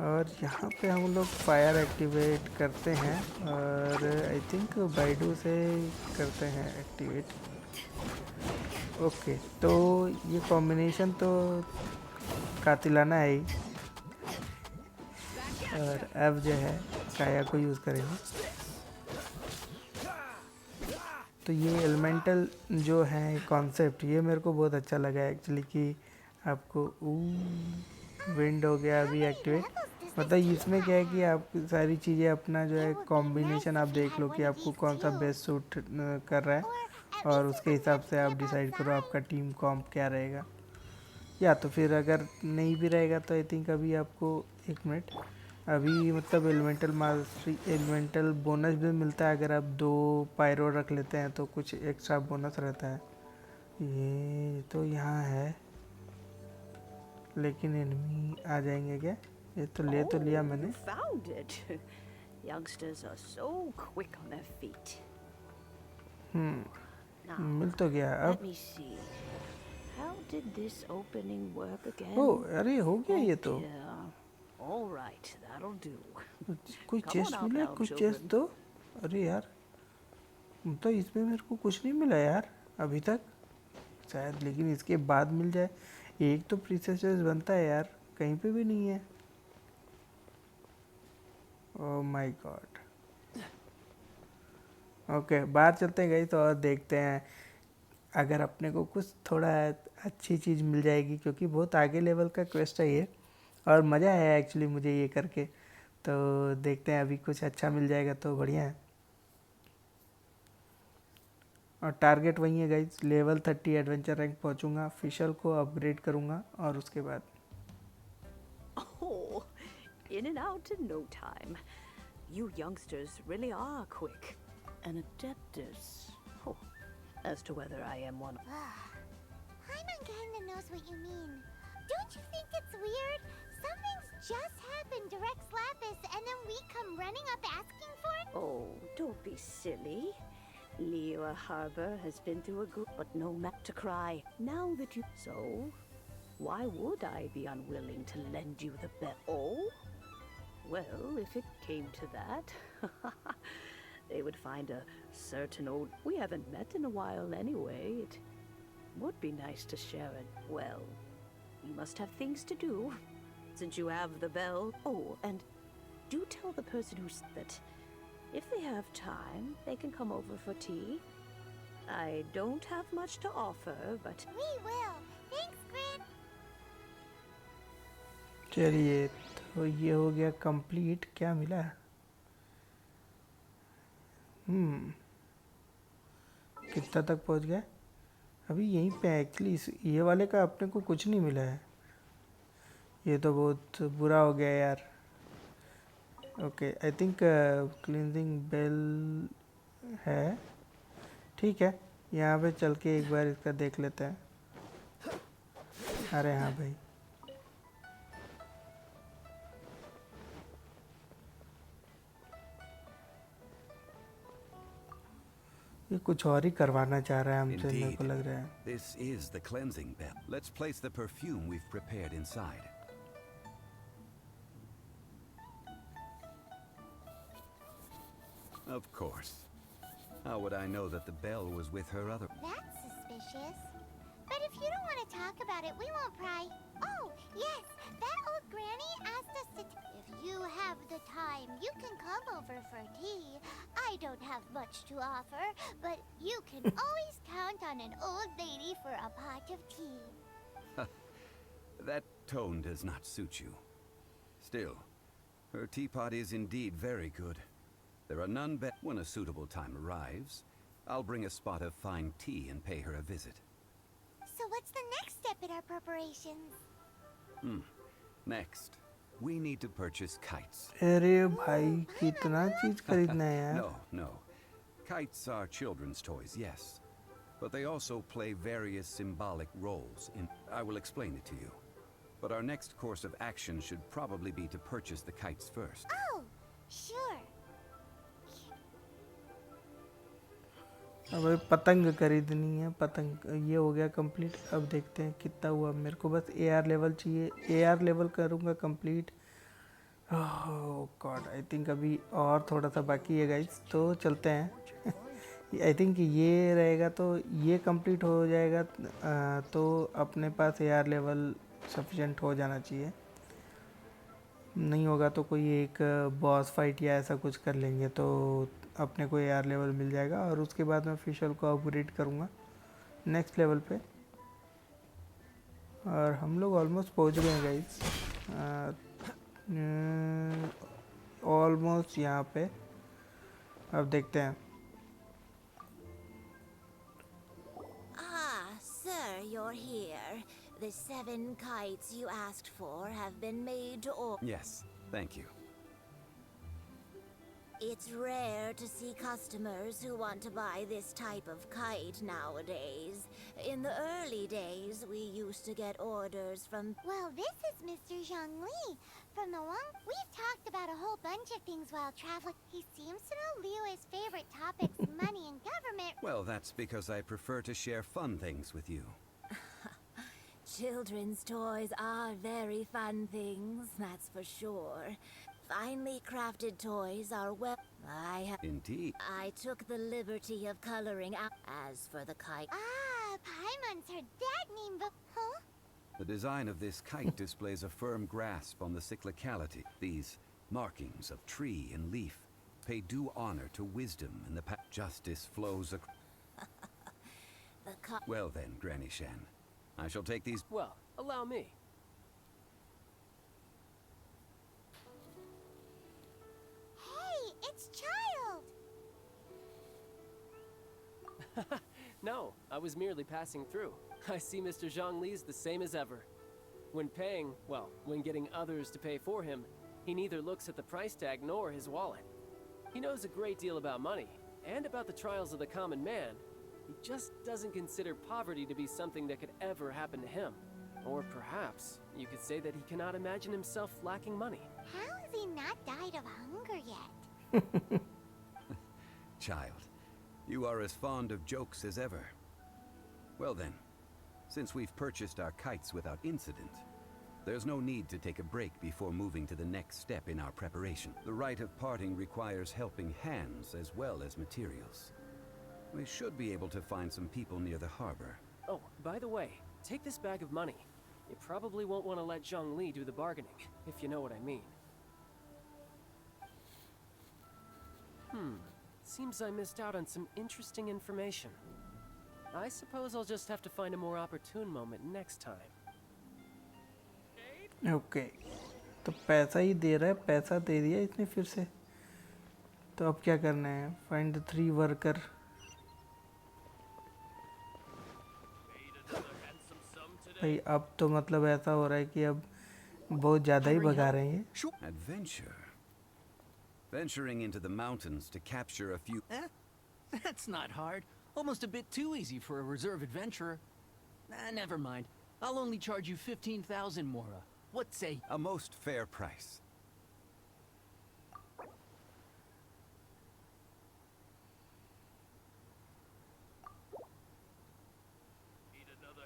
और यहाँ पे हम लोग फायर एक्टिवेट करते हैं, और आई थिंक बाइडू से करते हैं एक्टिवेट। ओके, तो ये कॉम्बिनेशन तो कातिलाना है ही। और अब जो है काया को यूज़ करेंगे। तो ये एलिमेंटल जो है कॉन्सेप्ट, ये मेरे को बहुत अच्छा लगा एक्चुअली, कि आपको विंड हो गया अभी एक्टिवेट। मतलब इसमें क्या है कि आप सारी चीज़ें अपना जो है कॉम्बिनेशन आप देख लो कि आपको कौन सा बेस्ट सूट कर रहा है, और उसके हिसाब से आप डिसाइड करो आपका टीम कॉम्प क्या रहेगा। या तो फिर अगर नहीं भी रहेगा तो आई थिंक अभी आपको 1 मिनट, अभी मतलब एलिमेंटल मास्टरी, एलिमेंटल बोनस भी मिलता है अगर आप 2 पायरो रख लेते हैं तो कुछ एक्स्ट्रा बोनस रहता है। ये तो यहाँ है, लेकिन एनिमी आ जाएंगे क्या? ये तो ले तो लिया मैंने। Found it. Youngsters are so quick on their feet. मिल तो गया। Let अब me see. How did this opening work again? ओ अरे हो गया ये तो। dear. All right, that'll do. कोई Come चेस्ट on out मिला? now, कुछ children. चेस्ट दो। अरे यार, तो इसमें मेरे को कुछ नहीं मिला यार अभी तक शायद, लेकिन इसके बाद मिल जाए। एक तो प्रीसेस बनता है यार, कहीं पे भी नहीं है। ओह माय गॉड। ओके, बाहर चलते हैं गाइस और देखते हैं अगर अपने को कुछ थोड़ा अच्छी चीज़ मिल जाएगी, क्योंकि बहुत आगे लेवल का क्वेस्ट है ये, और मज़ा आया एक्चुअली मुझे ये करके। तो देखते हैं अभी कुछ अच्छा मिल जाएगा तो बढ़िया है। और टारगेट वही है गाइस, लेवल 30 एडवेंचर रैंक पहुंचूंगा, फिशल को अपग्रेड करूंगा, और उसके बाद Oh, in and out in no time. You youngsters really are quick. An adeptus. Oh, as to whether I am one. Paimon kinda knows what you mean. Don't you think it's weird? Something's just happened to Rex Lapis, and then we come running up asking for it? Oh, don't be silly. Liyue Harbor has been through a group, but no map to cry. Now that you... So, why would I be unwilling to lend you the bell? Oh? Well, if it came to that, they would find a certain old... We haven't met in a while anyway. It would be nice to share it. Well, you must have things to do, since you have the bell. Oh, and do tell the person who's that if they have time, they can come over for tea. I don't have much to offer, but... We will. Thanks, Grin. चलिए, तो ये हो गया complete. क्या मिला? कितना तक पहुंच गया? अभी यहीं पे एक्चुअली ये वाले का अपने को कुछ नहीं मिला है। ये तो बहुत बुरा हो गया यार। Okay, I think cleansing bell है। ठीक है, यहाँ पे चल के एक बार इसका देख लेते हैं। अरे हाँ भाई, ये कुछ और ही करवाना चाह रहा है हमसे, मेरे Indeed, को लग रहा है. this is the cleansing bell. Let's place the perfume we've prepared inside. Of course. How would I know that the bell was with her other? That's suspicious. But if you don't want to talk about it, we won't pry. Oh, yes, that old granny asked us to... If you have the time, you can come over for tea. I don't have much to offer, but you can always count on an old lady for a pot of tea. That tone does not suit you. Still, her teapot is indeed very good. There are none better. When a suitable time arrives, I'll bring a spot of fine tea and pay her a visit. So what's the next step in our preparations? Next, we need to purchase kites. अरे भाई कितना चीज खरीदना है यार. No, no. Kites are children's toys, yes. But they also play various symbolic roles in... I will explain it to you. But our next course of action should probably be to purchase the kites first. Oh, sure. अब पतंग खरीदनी है. पतंग ये हो गया complete. अब देखते हैं कितना हुआ. मेरे को बस AR लेवल चाहिए. AR लेवल करूँगा complete. Oh God, I think अभी और थोड़ा सा बाकी है गाइस. तो चलते हैं. आई थिंक ये रहेगा तो ये कंप्लीट हो जाएगा. तो अपने पास AR लेवल सफिशेंट हो जाना चाहिए. नहीं होगा तो कोई एक बॉस फाइट या ऐसा कुछ कर लेंगे तो अपने को AR लेवल मिल जाएगा. और उसके बाद मैं ऑफिशियल को अपग्रेड करूँगा नेक्स्ट लेवल पे. और हम लोग ऑलमोस्ट पहुँच गए हैं गाइस. ऑलमोस्ट यहाँ पे. अब देखते हैं. Ah, sir, you're here. The 7 kites you asked for have been made to order. Yes, thank you. It's rare to see customers who want to buy this type of kite nowadays. In the early days, we used to get orders from... Well, this is Mr. Zhongli. From the one... We've talked about a whole bunch of things while traveling. He seems to know Liyue's favorite topics, money and government. Well, that's because I prefer to share fun things with you. Children's toys are very fun things, that's for sure. Finely crafted toys are well... Indeed. I took the liberty of coloring out. As for the kite... Ah, Paimon's heard that name huh? The design of this kite displays a firm grasp on the cyclicality. These markings of tree and leaf pay due honor to wisdom and the justice flows across. Well then, Granny Shan. I shall take these... Well, allow me. Hey, it's Child! No, I was merely passing through. I see Mr. Zhongli's the same as ever. When paying, well, when getting others to pay for him, he neither looks at the price tag nor his wallet. He knows a great deal about money, and about the trials of the common man. He just doesn't consider poverty to be something that could ever happen to him. Or perhaps you could say that he cannot imagine himself lacking money. How has he not died of hunger yet? Child, you are as fond of jokes as ever. Well then, since we've purchased our kites without incident, there's no need to take a break before moving to the next step in our preparation. The rite of parting requires helping hands as well as materials. We should be able to find some people near the harbor. Oh, by the way, take this bag of money. You probably won't want to let Zhongli do the bargaining, if you know what I mean. Seems I missed out on some interesting information. I suppose I'll just have to find a more opportune moment next time. Okay. तो पैसा ही दे रहा है. पैसा दे दिया इसने फिर से. तो अब क्या करना है? Find the 3 worker. भाई अब तो मतलब ऐसा हो रहा है कि अब बहुत ज़्यादा ही भगा रहे हैं. Adventure. Venturing into the mountains to capture a few... That's not hard. Almost a bit too easy for a reserve adventurer. Never mind. I'll only charge you 15,000 Mora. What say? A most fair price.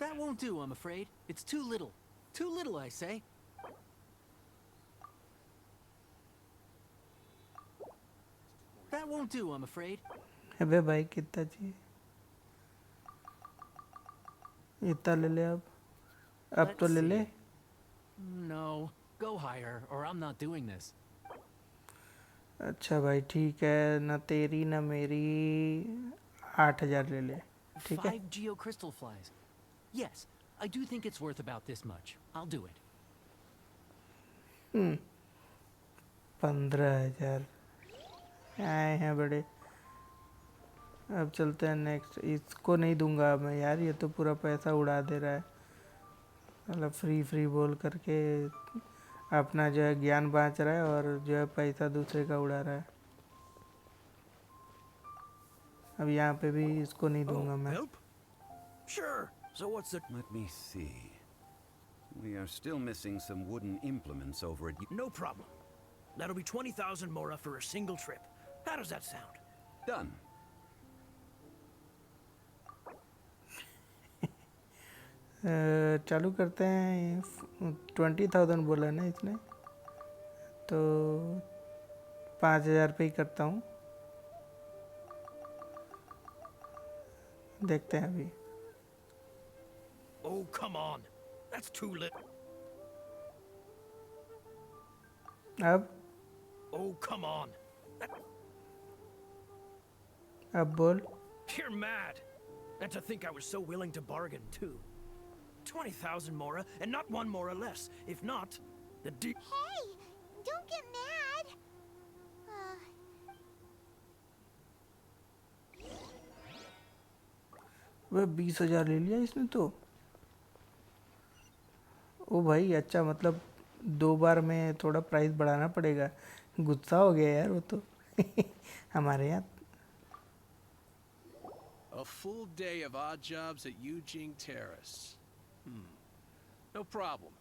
That won't do, I'm afraid. It's too little. Too little, I say. That won't do, I'm afraid. अबे भाई कितना चाहिए? इतना ले ले अब तो Let's ले ले. see. No, go higher, or I'm not doing this. अच्छा भाई ठीक है, ना तेरी ना मेरी 8,000 ले ले, ठीक है? 5 geocrystal flies. Yes, I do think it's worth about this much. I'll do it. 15,000 आए हैं बड़े. अब चलते हैं नेक्स्ट. इसको नहीं दूंगा मैं यार, ये तो पूरा पैसा उड़ा दे रहा है. मतलब फ्री बोल करके अपना जो है ज्ञान बाँच रहा है और जो है पैसा दूसरे का उड़ा रहा है. अब यहाँ पे भी इसको नहीं दूंगा मैं. Help? Sure. So what's the... Let me see. We are still missing some wooden implements over at... No problem. That'll be 20,000 mora for a single trip. How does that sound? Done. चालू करते हैं. 20,000 बोला ना इसने, तो 5,000 पे ही करता हूँ. देखते हैं अभी. Oh, come on. That's too little. अब Oh, come on. अब बोल. You're mad. And to think I was so willing to bargain, too. 20,000 mora, and not one mora less. If not, the deal... Hey, don't get mad. वह 20,000 ले लिया इसने तो. ओ भाई अच्छा, मतलब 2 बार में थोड़ा प्राइस बढ़ाना पड़ेगा. गुस्सा हो गया यार वो तो. हमारे यहाँ. A full day of odd jobs at Eugene Terrace. No problem.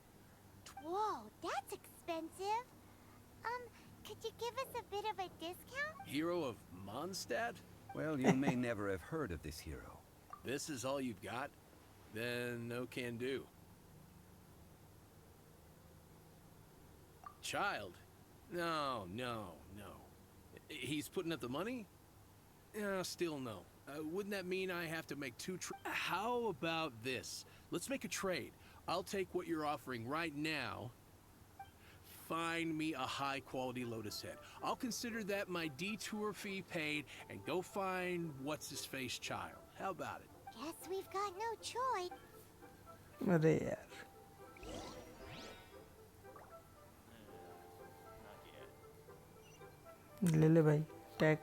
Whoa, that's expensive. Could you give us a bit of a discount? Hero of Mondstadt? Well, you may never have heard of this hero. This is all you've got? Then no can do. Child? No. He's putting up the money? Still no. Wouldn't that mean I have to make 2 How about this? Let's make a trade. I'll take what you're offering right now. Find me a high-quality lotus head. I'll consider that my detour fee paid and go find what's-his-face child. How about it? Guess we've got no choice. अरे यार. ले ले भाई. Tag.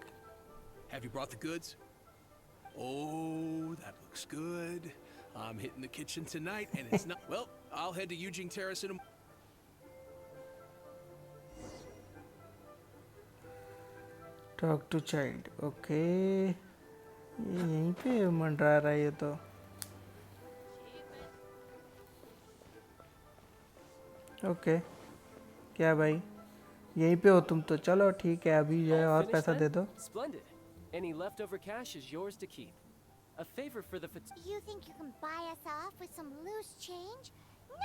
Have you brought the goods? Oh, that looks good. I'm hitting the kitchen tonight, and it's not... Well, I'll head to Eugene Terrace in a... talk to child. Okay, ये यहीं पे मंडरा रहा है ये तो. ओके, क्या भाई, यहीं पे हो तुम तो. चलो ठीक है, अभी जो है और पैसा दे दो. Splendid. Any leftover cash is yours to keep. A favor for the You think you can buy us off with some loose change?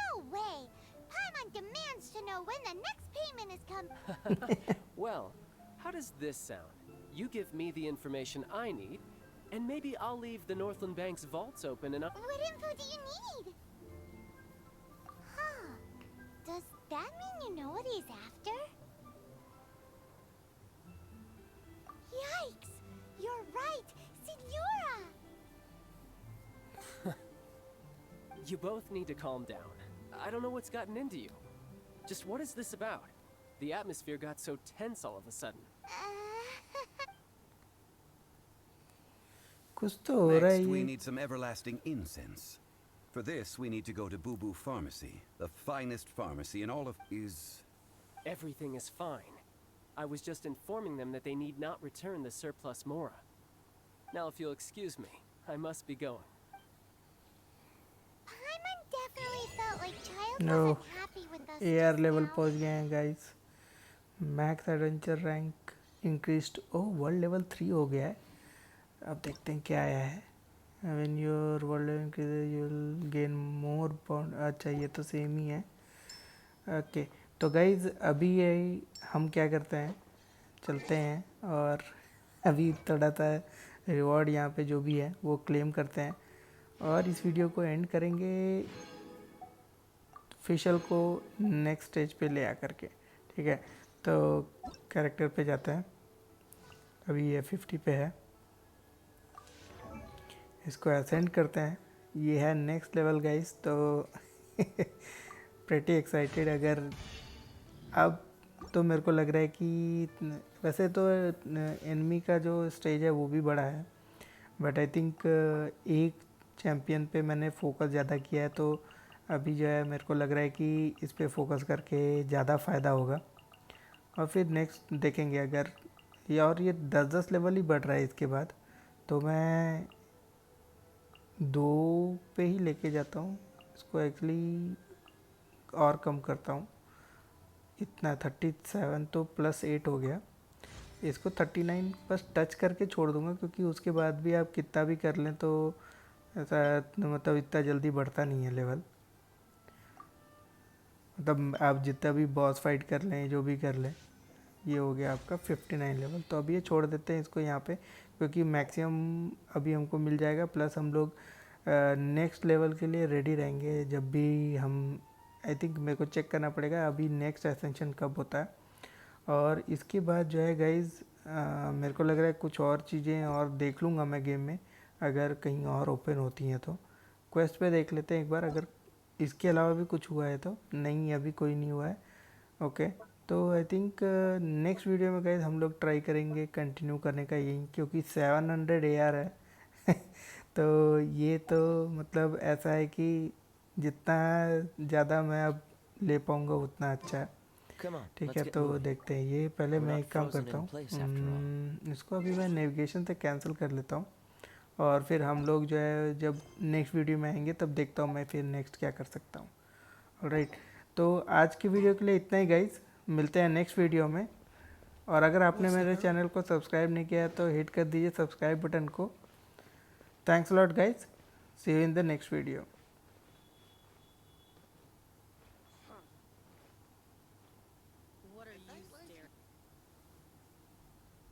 No way! Paimon demands to know when the next payment is coming. Well, how does this sound? You give me the information I need, and maybe I'll leave the Northland Bank's vaults open and What info do you need? Huh. Does that mean you know what he's after? Yikes! You're right! Signora! You both need to calm down. I don't know what's gotten into you. Just what is this about? The atmosphere got so tense all of a sudden. कुछ तो हो रहा है Next, we ये. need some everlasting incense. For this, we need to go to Boo Boo Pharmacy, the finest pharmacy in all of... Everything is fine. I was just informing them that they need not return the surplus Mora. Now, if you'll excuse me, I must be going. Paimon definitely felt like Child No. wasn't happy with us AR just level now. पहुंच गए हैं guys. Max adventure rank increased. Oh, world level 3 हो गया है. अब देखते हैं क्या आया है. When your world increases you will gain more bond. अच्छा ये तो सेम ही है। ओके तो गाइज अभी यही हम क्या करते हैं, चलते हैं और अभी थोड़ा सा रिवॉर्ड यहाँ पे जो भी है वो क्लेम करते हैं और इस वीडियो को एंड करेंगे फिशल को नेक्स्ट स्टेज पे ले आकर के। ठीक है तो कैरेक्टर पे जाते हैं, अभी ये 50 पे है, इसको असेंड करते हैं। ये है नेक्स्ट लेवल गाइस, तो प्रेटी एक्साइटेड। अगर अब तो मेरे को लग रहा है कि वैसे तो एनिमी का जो स्टेज है वो भी बड़ा है, बट आई थिंक एक चैम्पियन पे मैंने फोकस ज़्यादा किया है, तो अभी जो है मेरे को लग रहा है कि इस पे फोकस करके ज़्यादा फ़ायदा होगा और फिर नेक्स्ट देखेंगे। अगर ये और ये 10-10 लेवल ही बढ़ रहा है इसके बाद, तो मैं 2 पे ही लेके जाता हूँ इसको, एक्चुअली और कम करता हूँ इतना 37 तो +8 हो गया, इसको 39 बस टच करके छोड़ दूंगा, क्योंकि उसके बाद भी आप कितना भी कर लें तो ऐसा मतलब इतना जल्दी बढ़ता नहीं है लेवल। मतलब आप जितना भी बॉस फाइट कर लें जो भी कर लें, ये हो गया आपका 59 लेवल। तो अभी ये छोड़ देते हैं इसको यहाँ पे, क्योंकि मैक्सिमम अभी हमको मिल जाएगा, प्लस हम लोग नेक्स्ट लेवल के लिए रेडी रहेंगे जब भी हम, आई थिंक मेरे को चेक करना पड़ेगा अभी नेक्स्ट एसेंशन कब होता है। और इसके बाद जो है गाइज़ मेरे को लग रहा है कुछ और चीज़ें और देख लूँगा मैं गेम में, अगर कहीं और ओपन होती हैं तो क्वेस्ट पे देख लेते हैं एक बार, अगर इसके अलावा भी कुछ हुआ है तो। नहीं अभी कोई नहीं हुआ है। ओके तो आई थिंक नेक्स्ट वीडियो में गाइज हम लोग ट्राई करेंगे कंटिन्यू करने का यही, क्योंकि 700 AR है तो ये तो मतलब ऐसा है कि जितना ज़्यादा मैं अब ले पाऊँगा उतना अच्छा है। ठीक है तो देखते हैं, ये पहले मैं एक काम करता हूँ, इसको अभी मैं नेविगेशन से कैंसिल कर लेता हूँ और फिर हम लोग जो है जब नेक्स्ट वीडियो में आएंगे तब देखता हूँ मैं फिर नेक्स्ट क्या कर सकता हूँ। ऑलराइट तो आज की वीडियो के लिए इतना ही गाइज, मिलते हैं नेक्स्ट वीडियो में। और अगर आपने मेरे चैनल को सब्सक्राइब नहीं किया है तो हिट कर दीजिए सब्सक्राइब बटन को। Thanks lot guys, see you in the next video.